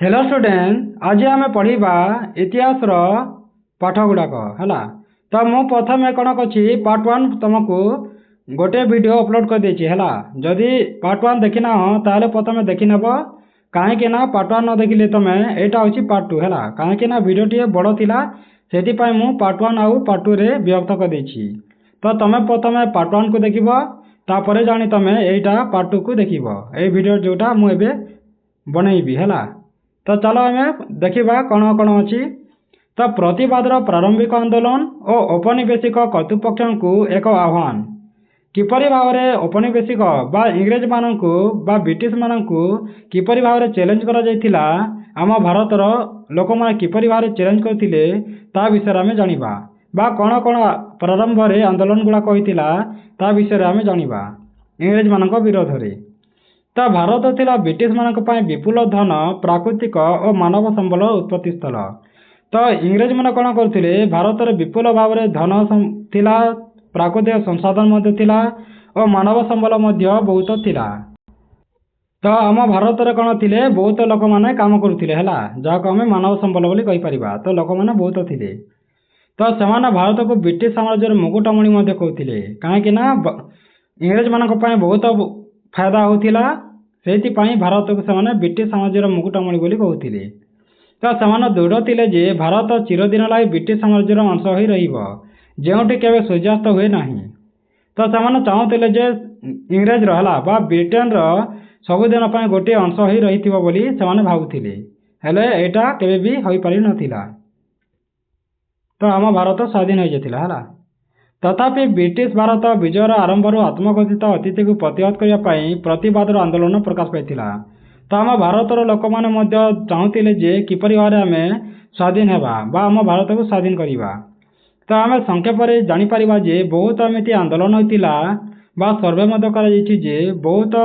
Hello student आज आम पढ़ा इतिहास पाठ गुड़ाक है। तो मु प्रथम कौन कर पार्ट वन तुमको गोटे वीडियो अपलोड कर देछि है। जदि पार्ट वन देखी ना ताले प्रथम देखी नब कहीं पार्ट वन न देखिले तुम यहाँ हूँ पार्ट टू है। कहीं वीडियो टी बड़ थिला से पार्ट वन आउ पार्ट टू रे विभक्त कर देछि। तो तुम प्रथम पार्ट वन को देख तापर जानी तुम यहाँ पार्ट टू को देख ये वीडियो जोटा मुझे बनईबी है। तो चलो आम देखा कौन कौन अच्छी। तो प्रतिवाद प्रारंभिक आंदोलन और औपनिवेशिक कर्तृपक्ष को एक आह्वान किपरि भाव में औपनिवेशिक बा इंग्रेज मानक बा ब्रिटिश मानक किपरि भाव में चैलेंज करा जायतिला आम भारतर लोक मैंने किपरि भाव में चैलेंज करते ता विषय आम जानिबा बा कौन कौन प्रारंभ में आंदोलन गुड़ाक होता ता विषय आम जानिबा इंग्रेज मानक विरोध में। तो भारत थिला ब्रिटिश मानक विपुल धन प्राकृतिक और मानव संबल उत्पत्ति स्थल। तो इंग्रेज मान कौन करते भारत में विपुल भाव में धन थिला प्राकृतिक संसाधन थिला और मानव संबल बहुत थिला। तो आम भारत में कौन थे बहुत लोक मैंने काम करुले है जहाँ आम मानव संबल बोली कही पारिबा। तो लोक मैंने बहुत थे। तो से भारत को ब्रिटिश साम्राज्य मुकुटमणि कहते कहीं इंग्रेज मान बहुत फायदा होता से भारत को से ब्रिटिश साम्राज्यर मुकुटमणि बोली कहते। तो से दृढ़ थे जे भारत चिरदिन लगी ब्रिटिश साम्राज्यर अंश हो रही केवे सूर्यास्त हुए ना। तो से चाहूले जे इंग्रेज रहा ब्रिटेन सबुदिन गोटे अंश हो रही से भावुले हेले यहाँ केवे भी हो पारि नथिला। तो आम भारत स्वाधीन हो जाता है। तथापि ब्रिटिश भारत विजयर आरंभ आत्मघोषित अतिथि को प्रतिहत करने प्रतिवाद आंदोलन प्रकाश पाई। तो आम भारतर लोक मैंने चाहूले जे किपरि भाव आम स्वाधीन होगा आम भारत को स्वाधीन करवा। तो आम संक्षेप जापर जे बहुत एमती आंदोलन होता सर्वे जे बहुत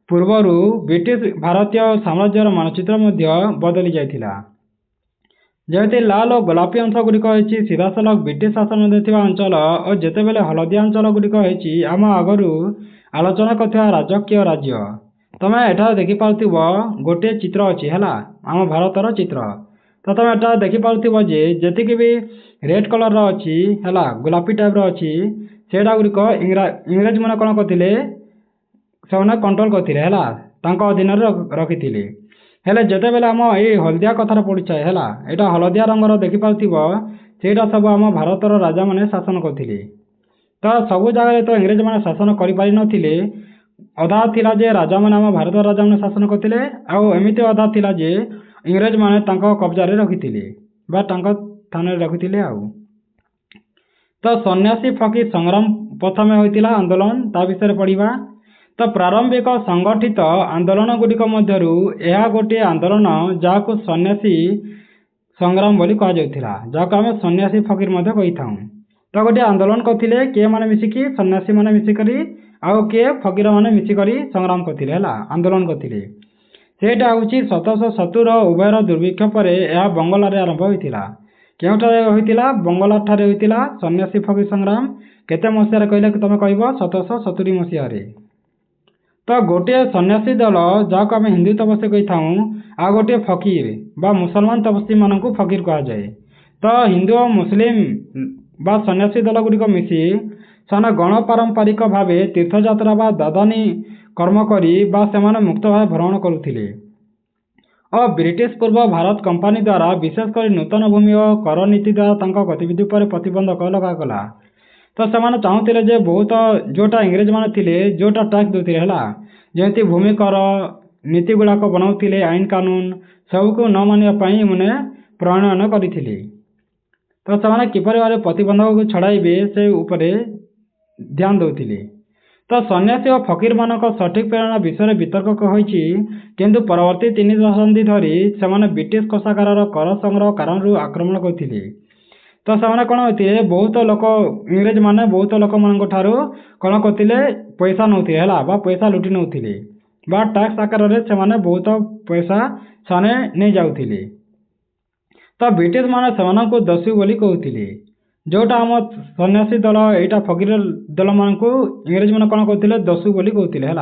पूर्वर ब्रिटिश भारतीय साम्राज्यर मानचित्र बदली जाता जमी लाल और गोलापी अंश गुड़िक सीधा सलख ब्रिटिश शासन अंचल और जिते बेले हलदिया अंचल गुड़िक आम आगु आलोचना कर राजकीय राज्य। तुम एठार देखिपु गोटे चित्र अच्छी है आम भारतर चित्र। तो तुम एटा देखिपु जे जी भी रेड कलर अच्छी है गोलापी टाइप अच्छी से गुड़िक इंग्रेज मैंने कौन करते से कंट्रोल करते है अधीन रखी। हेले जिते बेले आम ये हलदिया कथार पड़े है यहाँ हलदिया रंगर देखिपु सेटा सब आम भारतर राजा मैंने शासन करते। तो सबू जगह तो इंग्रेज मैंने शासन कर अधा थिला जे राजा मैंने आम भारत राजा मैंने शासन करते आमती अधा थिला जे इंग्रेज मैंने कब्जा रखी थाना रखी। तो सन्यासी फकीर संग्राम प्रथम होता आंदोलन ता विषय पढ़ा। तो प्रारंभिक संगठित आंदोलन गुड़िक यह गोटे आंदोलन जहाँ सन्यासी संग्राम बोली कहुला जहाँ आम सन्यासी फकीर कही था। तो गोटे आंदोलन करते किए मैंने मिसिकी सन्यासी मैंने मिसिकी आउ किए फकीर मैंने मिसिकी संग्राम करते है आंदोलन करते सेटा हूँ 1770 उभयर दुर्भिक्ष पर यह बंगलार आरंभ होता क्योंठारे होता बंगला ठारे होता सन्यासी फकीर संग्राम केते मसीह कहले तुम कह 1770 मसीह। तो गोटे सन्यासी दल जहाँ आम हिंदू तपस्वी कही था आ गोटे फकीर बा मुसलमान तपस्वी मान फकीर कह जाए। तो हिंदू और मुस्लिम बा सन्यासी दल गुड़िक मिसी से गण पारंपरिक भाव तीर्थयात्रा बा दादानी कर्म करी बा से मुक्त भाव भ्रमण करुले और ब्रिटिश पूर्व भारत कंपानी द्वारा विशेषकर नूतन भूमि और कर नीति द्वारा गतिविधि पर प्रतिबंधक लगागला। तो से चाहूले जे बहुत जोटा इंग्रेज मैंने थे जोटा टैक्स देते है जमी भूमि कर नीति गुड़ाक बनाऊे आईन कानून सबको न मानवाई मैंने प्रणयन करते। तो से किपरि भाव प्रतिबंधक को छड़ाइबे से उपरे ध्यान देते। तो सन्यासी और फकीर मानक सठिक प्रेरणा विषय वितर्क होती किंतु परवर्ती 3 दशंधि धरी से ब्रिटिश कोषागार कर संग्रह कारण आक्रमण करते। तो से कौन होते बहुत लोक इंग्रेज मैंने बहुत लोक मान कौन करते पैसा नौते है पैसा लुटि नौते टैक्स आकार से बहुत पैसा से नहीं जाऊे। तो ब्रिटिश मैंने से दस्यु बोली कहते जोटा आम सन्यासी दल यहाँ फकीर दल मान इंग्रेज मैंने कौन कहते दस्यु बोली कहते है।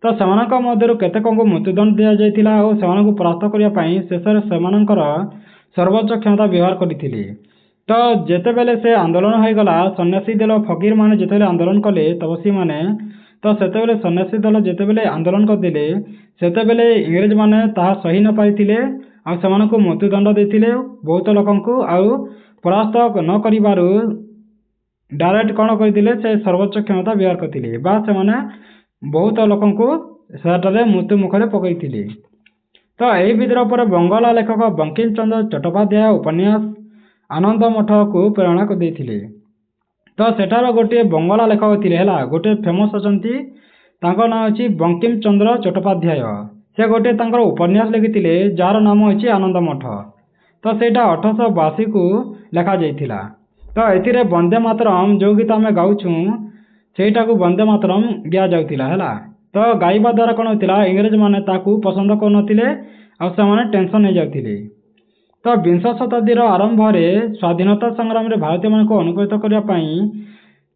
ତ ସେମାନଙ୍କ ମଧ୍ୟରୁ କେତେକଙ୍କୁ ମୃତ୍ୟୁଦଣ୍ଡ ଦିଆଯାଇଥିଲା ଓ ସେମାନଙ୍କୁ ପରାସ୍ତ କରିବା ପାଇଁ ଶେଷରେ ସେମାନଙ୍କର ସର୍ବୋଚ୍ଚ କ୍ଷମତା ବ୍ୟବହାର କରିଥିଲେ। ତ ଯେତେବେଳେ ସେ ଆନ୍ଦୋଳନ ହୋଇଗଲା, ସନ୍ନ୍ୟାସୀ ଦଳ ଫକୀରମାନେ ଯେତେବେଳେ ଆନ୍ଦୋଳନ କଲେ, ତପସ୍ୱୀମାନେ, ତ ସେତେବେଳେ ସନ୍ନ୍ୟାସୀ ଦଳ ଯେତେବେଳେ ଆନ୍ଦୋଳନ କରିଦେଲେ, ସେତେବେଳେ ଇଂରେଜମାନେ ତାହା ସହି ନ ପାରିଥିଲେ ଆଉ ସେମାନଙ୍କୁ ମୃତ୍ୟୁଦଣ୍ଡ ଦେଇଥିଲେ ବହୁତ ଲୋକଙ୍କୁ। ଆଉ ପରାସ୍ତ ନ କରିବାରୁ ଡାଇରେକ୍ଟ କ'ଣ କରିଥିଲେ, ସେ ସର୍ବୋଚ୍ଚ କ୍ଷମତା ବ୍ୟବହାର କରିଥିଲେ ବା ସେମାନେ ବହୁତ ଲୋକଙ୍କୁ ସେଠାରେ ମୃତ୍ୟୁ ମୁଖରେ ପକାଇଥିଲେ। ତ ଏହି ବିଦ୍ରୋହ ପରେ ବଙ୍ଗଳା ଲେଖକ ବଙ୍କିମ ଚନ୍ଦ୍ର ଚଟ୍ଟୋପାଧ୍ୟାୟ ଉପନ୍ୟାସ ଆନନ୍ଦ ମଠକୁ ପ୍ରେରଣା ଦେଇଥିଲେ। ତ ସେଠାର ଗୋଟିଏ ବଙ୍ଗଳା ଲେଖକ ଥିଲେ ହେଲା, ଗୋଟିଏ ଫେମସ୍ ଅଛନ୍ତି, ତାଙ୍କ ନାଁ ଅଛି ବଙ୍କିମ ଚନ୍ଦ୍ର ଚଟ୍ଟୋପାଧ୍ୟାୟ। ସେ ଗୋଟିଏ ତାଙ୍କର ଉପନ୍ୟାସ ଲେଖିଥିଲେ ଯାହାର ନାମ ଅଛି ଆନନ୍ଦ ମଠ। ତ ସେଇଟା 1882କୁ ଲେଖାଯାଇଥିଲା। ତ ଏଥିରେ ବନ୍ଦେ ମାତରମ୍ ଯେଉଁ ଗୀତ ଆମେ ଗାଉଛୁ ସେଇଟାକୁ ବନ୍ଦେ ମାତରମ୍ ଦିଆଯାଉଥିଲା ହେଲା। ତ ଗାଇବା ଦ୍ୱାରା କ'ଣ ହେଉଥିଲା, ଇଂରେଜମାନେ ତାକୁ ପସନ୍ଦ କରୁନଥିଲେ ଆଉ ସେମାନେ ଟେନସନ୍ ହେଇଯାଉଥିଲେ। ତ ବିଂଶ ଶତାବ୍ଦୀର ଆରମ୍ଭରେ ସ୍ୱାଧୀନତା ସଂଗ୍ରାମରେ ଭାରତୀୟମାନଙ୍କୁ ଅନୁପ୍ରାଣିତ କରିବା ପାଇଁ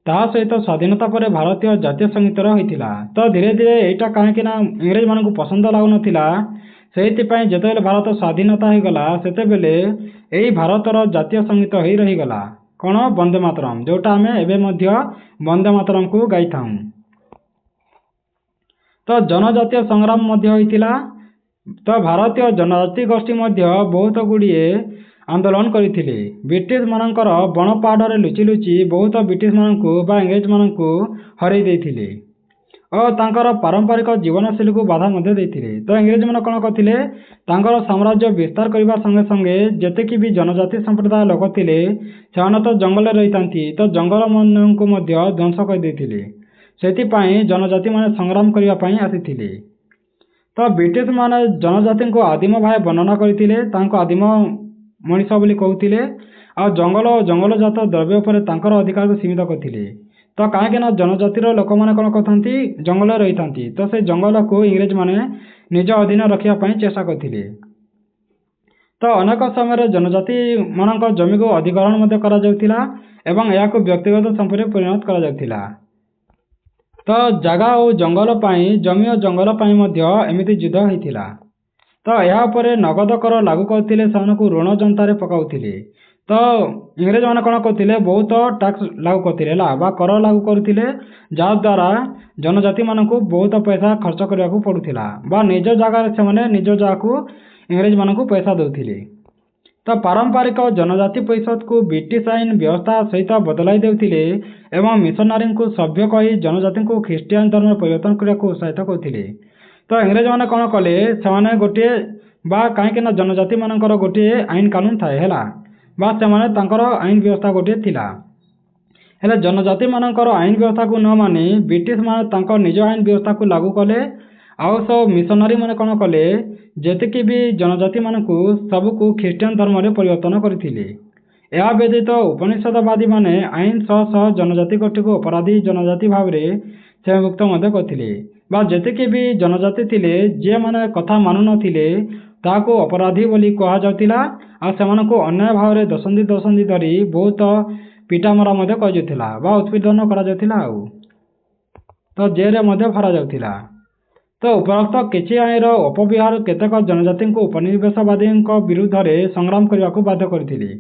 ତାହା ସହିତ ସ୍ୱାଧୀନତା ପରେ ଭାରତୀୟ ଜାତୀୟ ସଙ୍ଗୀତର ହୋଇଥିଲା। ତ ଧୀରେ ଧୀରେ ଏଇଟା କାହିଁକି ନା ଇଂରେଜମାନଙ୍କୁ ପସନ୍ଦ ଲାଗୁନଥିଲା, ସେଇଥିପାଇଁ ଯେତେବେଳେ ଭାରତ ସ୍ୱାଧୀନତା ହୋଇଗଲା ସେତେବେଳେ ଏହି ଭାରତର ଜାତୀୟ ସଙ୍ଗୀତ ହୋଇ ରହିଗଲା କ'ଣ, ବନ୍ଦେ ମାତରମ୍, ଯେଉଁଟା ଆମେ ଏବେ ମଧ୍ୟ ବନ୍ଦେ ମାତରମ୍କୁ ଗାଇଥାଉ। ତ ଜନଜାତୀୟ ସଂଗ୍ରାମ ମଧ୍ୟ ହୋଇଥିଲା। ତ ଭାରତୀୟ ଜନଜାତି ଗୋଷ୍ଠୀ ମଧ୍ୟ ବହୁତ ଗୁଡ଼ିଏ ଆନ୍ଦୋଳନ କରିଥିଲେ। ବ୍ରିଟିଶମାନଙ୍କର ବଣ ପାହାଡ଼ରେ ଲୁଚି ଲୁଚି ବହୁତ ବ୍ରିଟିଶମାନଙ୍କୁ ବା ଇଂରେଜମାନଙ୍କୁ ହରାଇ ଦେଇଥିଲେ ଓ ତାଙ୍କର ପାରମ୍ପରିକ ଜୀବନଶୈଳୀକୁ ବାଧା ମଧ୍ୟ ଦେଇଥିଲେ। ତ ଇଂରେଜମାନେ କ'ଣ କରିଥିଲେ, ତାଙ୍କର ସାମ୍ରାଜ୍ୟ ବିସ୍ତାର କରିବା ସଙ୍ଗେ ସଙ୍ଗେ ଯେତିକି ବି ଜନଜାତି ସମ୍ପ୍ରଦାୟ ଲୋକ ଥିଲେ ସେମାନେ ତ ଜଙ୍ଗଲରେ ରହିଥାନ୍ତି, ତ ଜଙ୍ଗଲମାନଙ୍କୁ ମଧ୍ୟ ଧ୍ୱଂସ କରିଦେଇଥିଲେ। ସେଥିପାଇଁ ଜନଜାତିମାନେ ସଂଗ୍ରାମ କରିବା ପାଇଁ ଆସିଥିଲେ। ତ ବ୍ରିଟିଶମାନେ ଜନଜାତିଙ୍କୁ ଆଦିମ ଭାବେ ବର୍ଣ୍ଣନା କରିଥିଲେ, ତାଙ୍କୁ ଆଦିମ ମଣିଷ ବୋଲି କହୁଥିଲେ ଆଉ ଜଙ୍ଗଲ ଓ ଜଙ୍ଗଲଜାତ ଦ୍ରବ୍ୟ ଉପରେ ତାଙ୍କର ଅଧିକାରକୁ ସୀମିତ କରିଥିଲେ। ତ କାହିଁକି ନା ଜନଜାତିର ଲୋକମାନେ କ'ଣ କରିଥାନ୍ତି, ଜଙ୍ଗଲରେ ରହିଥାନ୍ତି। ତ ସେ ଜଙ୍ଗଲକୁ ଇଂରେଜମାନେ ନିଜ ଅଧୀନରେ ରଖିବା ପାଇଁ ଚେଷ୍ଟା କରିଥିଲେ। ତ ଅନେକ ସମୟରେ ଜନଜାତିମାନଙ୍କ ଜମିକୁ ଅଧିଗ୍ରହଣ ମଧ୍ୟ କରାଯାଉଥିଲା ଏବଂ ଏହାକୁ ବ୍ୟକ୍ତିଗତ ସମ୍ପତ୍ତିରେ ପରିଣତ କରାଯାଉଥିଲା। ତ ଜାଗା ଓ ଜଙ୍ଗଲ ପାଇଁ, ଜମି ଓ ଜଙ୍ଗଲ ପାଇଁ ମଧ୍ୟ ଏମିତି ଯୁଦ୍ଧ ହୋଇଥିଲା। ତ ଏହା ଉପରେ ନଗଦ କର ଲାଗୁ କରୁଥିଲେ, ସେମାନଙ୍କୁ ଋଣ ଜନ୍ତାରେ ପକାଉଥିଲେ। ତ ଇଂରେଜମାନେ କ'ଣ କରୁଥିଲେ, ବହୁତ ଟ୍ୟାକ୍ସ ଲାଗୁ କରୁଥିଲେ ହେଲା ବା କର ଲାଗୁ କରୁଥିଲେ, ଯାହାଦ୍ୱାରା ଜନଜାତିମାନଙ୍କୁ ବହୁତ ପଇସା ଖର୍ଚ୍ଚ କରିବାକୁ ପଡ଼ୁଥିଲା ବା ନିଜ ଜାଗାରେ ସେମାନେ ନିଜ ଜାଗାକୁ ଇଂରେଜମାନଙ୍କୁ ପଇସା ଦେଉଥିଲେ। ତ ପାରମ୍ପରିକ ଜନଜାତି ପରିଷଦକୁ ବ୍ରିଟିଶ ଆଇନ ବ୍ୟବସ୍ଥା ସହିତ ବଦଳାଇ ଦେଉଥିଲେ ଏବଂ ମିଶନାରୀଙ୍କୁ ସଭ୍ୟ କହି ଜନଜାତିଙ୍କୁ ଖ୍ରୀଷ୍ଟିଆନ ଧର୍ମରେ ପରିବର୍ତ୍ତନ କରିବାକୁ ଉତ୍ସାହିତ କରୁଥିଲେ। ତ ଇଂରେଜମାନେ କ'ଣ କଲେ, ସେମାନେ ଗୋଟିଏ ବା କାହିଁକି ନା ଜନଜାତିମାନଙ୍କର ଗୋଟିଏ ଆଇନ କାନୁନ ଥାଏ ହେଲା ବା ସେମାନେ ତାଙ୍କର ଆଇନ ବ୍ୟବସ୍ଥା ଗୋଟିଏ ଥିଲା। ହେଲେ ଜନଜାତିମାନଙ୍କର ଆଇନ ବ୍ୟବସ୍ଥାକୁ ନ ମାନି ବ୍ରିଟିଶମାନେ ତାଙ୍କ ନିଜ ଆଇନ ବ୍ୟବସ୍ଥାକୁ ଲାଗୁ କଲେ ଆଉ ସବୁ ମିଶନାରୀମାନେ କ'ଣ କଲେ, ଯେତିକି ବି ଜନଜାତିମାନଙ୍କୁ ସବୁକୁ ଖ୍ରୀଷ୍ଟିଆନ ଧର୍ମରେ ପରିବର୍ତ୍ତନ କରିଥିଲେ। ଏହା ବ୍ୟତୀତ ଉପନିଷଦବାଦୀମାନେ ଆଇନ ସହ ସହ ଜନଜାତି ଗୋଷ୍ଠୀକୁ ଅପରାଧୀ ଜନଜାତି ଭାବରେ ଶ୍ରେଣୀଭୁକ୍ତ ମଧ୍ୟ କରିଥିଲେ ବା ଯେତିକି ବି ଜନଜାତି ଥିଲେ ଯିଏମାନେ କଥା ମାନୁନଥିଲେ ତାହାକୁ ଅପରାଧୀ ବୋଲି କୁହାଯାଉଥିଲା ଆଉ ସେମାନଙ୍କୁ ଅନ୍ୟାୟ ଭାବରେ ଦଶନ୍ଧି ଧରି ବହୁତ ପିଟାମରା ମଧ୍ୟ କରାଯାଉଥିଲା ବା ଉତ୍ପୀଡ଼ନ କରାଯାଉଥିଲା ଆଉ ତ ଜେଲରେ ମଧ୍ୟ ଭରାଯାଉଥିଲା। ତ ଉପରୋକ୍ତ କିଛି ଆଇନର ଅପବ୍ୟବହାର କେତେକ ଜନଜାତିଙ୍କୁ ଉପନିବେଶବାଦୀଙ୍କ ବିରୁଦ୍ଧରେ ସଂଗ୍ରାମ କରିବାକୁ ବାଧ୍ୟ କରିଥିଲେ,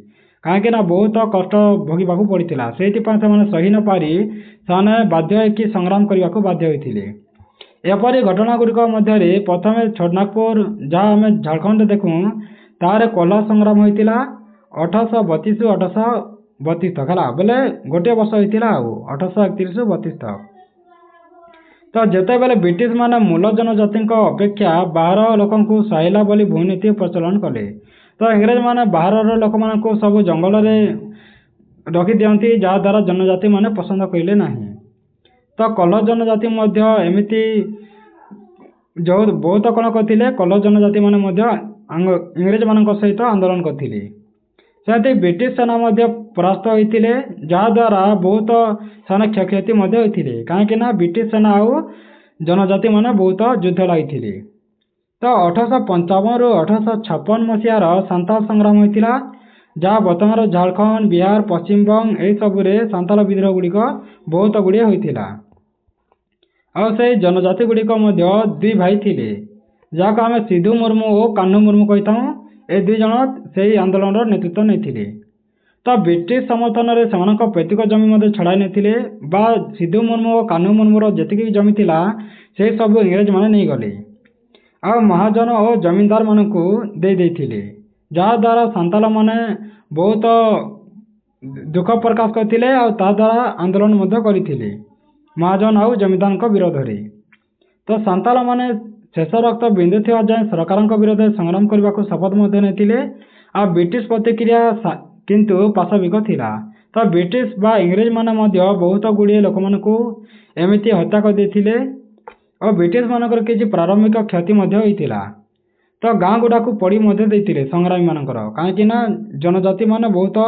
କାହିଁକି ନା ବହୁତ କଷ୍ଟ ଭୋଗିବାକୁ ପଡ଼ିଥିଲା। ସେଇଥିପାଇଁ ସେମାନେ ସହି ନ ପାରି ସେମାନେ ବାଧ୍ୟ ହୋଇକି ସଂଗ୍ରାମ କରିବାକୁ ବାଧ୍ୟ ହୋଇଥିଲେ। ଏପରି ଘଟଣାଗୁଡ଼ିକ ମଧ୍ୟରେ ପ୍ରଥମେ ଛୋଟନାଗପୁର, ଯାହା ଆମେ ଝାଡ଼ଖଣ୍ଡରେ ଦେଖୁ, ତାହାର କୋଲା ସଂଗ୍ରାମ ହୋଇଥିଲା 1832 1832 ତକ ହେଲା, ବୋଲେ ଗୋଟିଏ ବର୍ଷ ହୋଇଥିଲା ଆଉ 1831 32 ତକ। ତ ଯେତେବେଳେ ବ୍ରିଟିଶମାନେ ମୂଳ ଜନଜାତିଙ୍କ ଅପେକ୍ଷା ବାହାର ଲୋକଙ୍କୁ ସୁହାଇଲା ବୋଲି ଭୂନୀତି ପ୍ରଚଳନ କଲେ, ତ ଇଂରେଜମାନେ ବାହାରର ଲୋକମାନଙ୍କୁ ସବୁ ଜଙ୍ଗଲରେ ରଖିଦିଅନ୍ତି, ଯାହାଦ୍ୱାରା ଜନଜାତିମାନେ ପସନ୍ଦ କରିଲେ ନାହିଁ। ତ କଲ ଜନଜାତି ମଧ୍ୟ ଏମିତି ଯେଉଁ ବହୁତ କ'ଣ କରିଥିଲେ, କଲ ଜନଜାତିମାନେ ମଧ୍ୟ ଇଂରେଜମାନଙ୍କ ସହିତ ଆନ୍ଦୋଳନ କରିଥିଲେ। ସେମିତି ବ୍ରିଟିଶ ସେନା ମଧ୍ୟ ପରାସ୍ତ ହୋଇଥିଲେ, ଯାହାଦ୍ୱାରା ବହୁତ ସେମାନେ କ୍ଷୟକ୍ଷତି ମଧ୍ୟ ହୋଇଥିଲେ, କାହିଁକି ନା ବ୍ରିଟିଶ ସେନା ଆଉ ଜନଜାତିମାନେ ବହୁତ ଯୁଦ୍ଧ ଲାଗିଥିଲେ। ତ 1855ରୁ 1856 ମସିହାର ସାନ୍ତାଳ ସଂଗ୍ରାମ ହୋଇଥିଲା, ଯାହା ବର୍ତ୍ତମାନର ଝାଡ଼ଖଣ୍ଡ, ବିହାର, ପଶ୍ଚିମବଙ୍ଗ ଏହିସବୁରେ ସାନ୍ତାଳ ବିଦ୍ରୋହ ଗୁଡ଼ିକ ବହୁତ ଗୁଡ଼ିଏ ହୋଇଥିଲା। ଆଉ ସେହି जनजाति ଗୁଡ଼ିକ ମଧ୍ୟ ଦୁଇ ଭାଇ ଥିଲେ, ଯାହାକୁ ଆମେ ସିଧୁ ମୁର୍ମୁ ଓ କାହ୍ନୁ ମୁର୍ମୁ କହିଥାଉ। ଏ ଦୁଇ ଜଣ ସେହି ଆନ୍ଦୋଳନର ନେତୃତ୍ୱ ନେଇଥିଲେ। ତ ବ୍ରିଟିଶ ସମର୍ଥନରେ ସେମାନଙ୍କ ପୈତୃକ ଜମି ମଧ୍ୟ ଛଡ଼ାଇ ନେଇଥିଲେ, ବା ସିଧୁ ମୁର୍ମୁ ଓ କାହ୍ନୁ ମୁର୍ମୁର ଯେତିକି ଜମି ଥିଲା ସେ ସବୁ ଇଂରେଜମାନେ ନେଇଗଲେ ଆଉ ମହାଜନ ଓ ଜମିଦାରମାନଙ୍କୁ ଦେଇଥିଲେ, ଯାହାଦ୍ୱାରା ସାନ୍ତାଳମାନେ ବହୁତ ଦୁଃଖ ପ୍ରକାଶ କରିଥିଲେ ଆଉ ତାଦ୍ୱାରା ଆନ୍ଦୋଳନ ମଧ୍ୟ କରିଥିଲେ ମହାଜନ ଆଉ ଜମିଦାରଙ୍କ ବିରୋଧରେ। ତ ସାନ୍ତାଳମାନେ ଶେଷ ରକ୍ତ ବିନ୍ଦୁଥିବା ଯାଏଁ ସରକାରଙ୍କ ବିରୋଧରେ ସଂଗ୍ରାମ କରିବାକୁ ଶପଥ ମଧ୍ୟ ନେଇଥିଲେ। ଆଉ ବ୍ରିଟିଶ ପ୍ରତିକ୍ରିୟା କିନ୍ତୁ ପାଶବିକ ଥିଲା। ତ ବ୍ରିଟିଶ ବା ଇଂରେଜମାନେ ମଧ୍ୟ ବହୁତ ଗୁଡ଼ିଏ ଲୋକମାନଙ୍କୁ ଏମିତି ହତ୍ୟା କରିଦେଇଥିଲେ ଓ ବ୍ରିଟିଶମାନଙ୍କର କିଛି ପ୍ରାରମ୍ଭିକ କ୍ଷତି ମଧ୍ୟ ହୋଇଥିଲା। ତ ଗାଁ ଗୁଡ଼ାକୁ ପୋଡ଼ି ମଧ୍ୟ ଦେଇଥିଲେ ସଂଗ୍ରାମୀମାନଙ୍କର, କାହିଁକିନା ଜନଜାତିମାନେ ବହୁତ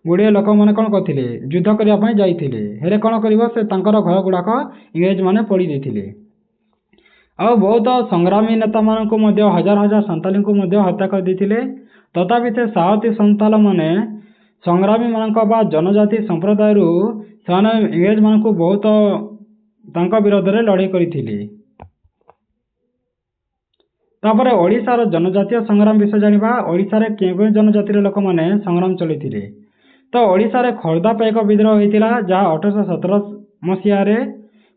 ଗୁଡ଼ିଏ ଲୋକମାନେ କ'ଣ କରିଥିଲେ, ଯୁଦ୍ଧ କରିବା ପାଇଁ ଯାଇଥିଲେ, ହେଲେ କ'ଣ କରିବ, ସେ ତାଙ୍କର ଘର ଗୁଡ଼ାକ ଇଂରେଜମାନେ ପୋଡ଼ି ଦେଇଥିଲେ। ଆଉ ବହୁତ ସଂଗ୍ରାମୀ ନେତାମାନଙ୍କୁ ମଧ୍ୟ ହଜାର ହଜାର ସାନ୍ତାଳୀଙ୍କୁ ମଧ୍ୟ ହତ୍ୟା କରିଦେଇଥିଲେ। ତଥାପି ସେ ସାହସୀ ସାନ୍ତାଳମାନେ ସଂଗ୍ରାମୀମାନଙ୍କ ବା ଜନଜାତି ସମ୍ପ୍ରଦାୟରୁ ସେମାନେ ଇଂରେଜମାନଙ୍କୁ ବହୁତ ତାଙ୍କ ବିରୋଧରେ ଲଢ଼େଇ କରିଥିଲେ। ତାପରେ ଓଡ଼ିଶାର ଜନଜାତୀୟ ସଂଗ୍ରାମ ବିଷୟ ଜାଣିବା। ଓଡ଼ିଶାରେ କେଉଁ କେଉଁ ଜନଜାତିର ଲୋକମାନେ ସଂଗ୍ରାମ ଚଳାଇଥିଲେ? ତ ଓଡ଼ିଶାରେ ଖୋର୍ଦ୍ଧା ପାଇକ ବିଦ୍ରୋହ ହୋଇଥିଲା, ଯାହା 1817 ମସିହାରେ।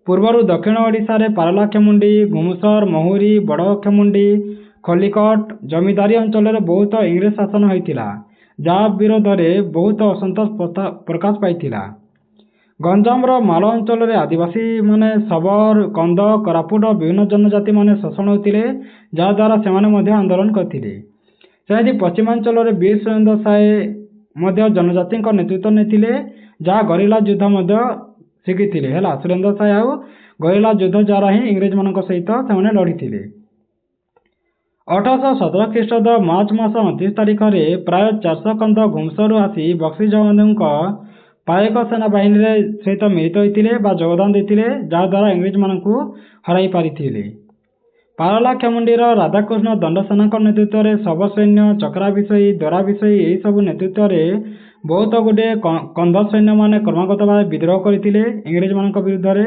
ପୂର୍ବରୁ ଦକ୍ଷିଣ ଓଡ଼ିଶାରେ ପାରଳାଖେମୁଣ୍ଡି, ଘୁମୁସର, ମହୁରୀ, ବଡ଼ଖେମୁଣ୍ଡି, ଖଲିକଟ ଜମିଦାରୀ ଅଞ୍ଚଳରେ ବହୁତ ଇଂରେଜ ଶାସନ ହୋଇଥିଲା, ଯାହା ବିରୋଧରେ ବହୁତ ଅସନ୍ତୋଷ ପ୍ରକାଶ ପାଇଥିଲା। ଗଞ୍ଜାମର ମାଳ ଅଞ୍ଚଳରେ ଆଦିବାସୀମାନେ ଶବର, କନ୍ଧ, କୋରାପୁଟର ବିଭିନ୍ନ ଜନଜାତିମାନେ ଶୋଷଣ ହେଉଥିଲେ, ଯାହାଦ୍ୱାରା ସେମାନେ ମଧ୍ୟ ଆନ୍ଦୋଳନ କରିଥିଲେ। ସେମିତି ପଶ୍ଚିମାଞ୍ଚଳରେ ବୀର ସୁରେନ୍ଦ୍ର ସାଏ ମଧ୍ୟ ଜନଜାତିଙ୍କ ନେତୃତ୍ୱ ନେଇଥିଲେ, ଯାହା ଗରିଲା ଯୁଦ୍ଧ ମଧ୍ୟ ଶିଖିଥିଲେ। ହେଲା, ସୁରେନ୍ଦ୍ର ସାଏ ଆଉ ଗରିଲା ଯୁଦ୍ଧ ଦ୍ୱାରା ହିଁ ଇଂରେଜମାନଙ୍କ ସହିତ ସେମାନେ ଲଢ଼ିଥିଲେ। 1817 ଖ୍ରୀଷ୍ଟାବ୍ଦ ମାର୍ଚ୍ଚ ମାସ 29 ତାରିଖରେ ପ୍ରାୟ 400 କନ୍ଧ ଘୁମସରରୁ ଆସି ବକ୍ସି ଜଗବନ୍ଧୁଙ୍କ ପାଇକ ସେନାବାହିନୀରେ ସହିତ ମିଳିତ ହୋଇଥିଲେ ବା ଯୋଗଦାନ ଦେଇଥିଲେ, ଯାହାଦ୍ୱାରା ଇଂରେଜମାନଙ୍କୁ ହରାଇ ପାରିଥିଲେ। ପାରଳାଖେମୁଣ୍ଡିର ରାଧାକୃଷ୍ଣ ଦଣ୍ଡସେନାଙ୍କ ନେତୃତ୍ୱରେ ଶବ ସୈନ୍ୟ, ଚକ୍ରା ବିଷୋଇ, ଦୋରା ବିଷୋଇ ଏହିସବୁ ନେତୃତ୍ୱରେ ବହୁତ ଗୁଡ଼ିଏ କନ୍ଧ ସୈନ୍ୟମାନେ କ୍ରମାଗତ ଭାବେ ବିଦ୍ରୋହ କରିଥିଲେ ଇଂରେଜମାନଙ୍କ ବିରୁଦ୍ଧରେ।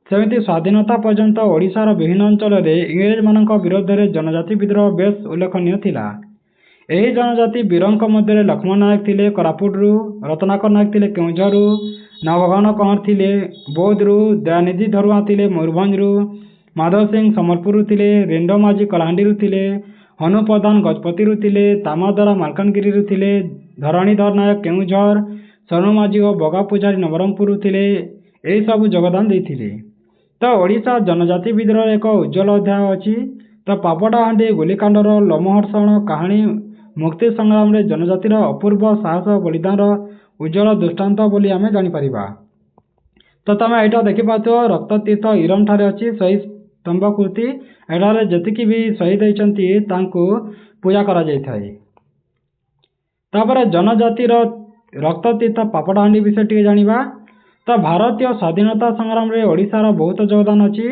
ସେମିତି ସ୍ୱାଧୀନତା ପର୍ଯ୍ୟନ୍ତ ଓଡ଼ିଶାର ବିଭିନ୍ନ ଅଞ୍ଚଳରେ ଇଂରେଜମାନଙ୍କ ବିରୋଧରେ ଜନଜାତି ବିଦ୍ରୋହ ବେଶ ଉଲ୍ଲେଖନୀୟ ଥିଲା। ଏହି ଜନଜାତି ବୀରଙ୍କ ମଧ୍ୟରେ ଲକ୍ଷ୍ମଣ ନାୟକ ଥିଲେ କୋରାପୁଟରୁ, ରତ୍ନାକର ନାୟକ ଥିଲେ କେଉଁଝରରୁ, ନବଘନ କହଁର ଥିଲେ ବୌଦ୍ଧରୁ, ଦୟାନିଧି ଧରୁଆ ଥିଲେ ମୟୂରଭଞ୍ଜରୁ, ମାଧବ ସିଂ ସମ୍ବଲପୁରରୁ ଥିଲେ, ରିଣ୍ଡ ମାଝୀ କଳାହାଣ୍ଡିରୁ ଥିଲେ, ହନୁ ପ୍ରଧାନ ଗଜପତିରୁ ଥିଲେ, ତାମାଦରା ମାଲକାନଗିରିରୁ ଥିଲେ, ଧରଣୀଧର ନାୟକ କେଉଁଝର, ସୋନୁ ମାଝୀ ଓ ବଗା ପୂଜାରୀ ନବରଙ୍ଗପୁରରୁ ଥିଲେ। ଏହିସବୁ ଯୋଗଦାନ ଦେଇଥିଲେ। ତ ଓଡ଼ିଶା ଜନଜାତି ବିଦ୍ରୋହର ଏକ ଉଜ୍ଜ୍ୱଳ ଅଧ୍ୟାୟ ଅଛି। ତ ପାପଡ଼ାହାଣ୍ଡି ଗୁଲିକାଣ୍ଡର ଲୋମହର୍ଷଣ କାହାଣୀ ମୁକ୍ତି ସଂଗ୍ରାମରେ ଜନଜାତିର ଅପୂର୍ବ ସାହସ ବଳିଦାନର ଉଜ୍ଜ୍ୱଳ ଦୃଷ୍ଟାନ୍ତ ବୋଲି ଆମେ ଜାଣିପାରିବା। ତ ତମେ ଏଇଟା ଦେଖିପାରୁଥିବ, ରକ୍ତତୀର୍ଥ ଇରମ୍ ଠାରେ ଅଛି ଶହୀଦ ସ୍ତମ୍ଭ କୃତି। ଏଠାରେ ଯେତିକି ବି ଶହୀଦ ହୋଇଛନ୍ତି ତାଙ୍କୁ ପୂଜା କରାଯାଇଥାଏ। ତାପରେ ଜନଜାତିର ରକ୍ତତୀର୍ଥ ପାପଡ଼ାହାଣ୍ଡି ବିଷୟ ଟିକେ ଜାଣିବା। ତ ଭାରତୀୟ ସ୍ୱାଧୀନତା ସଂଗ୍ରାମରେ ଓଡ଼ିଶାର ବହୁତ ଯୋଗଦାନ ଅଛି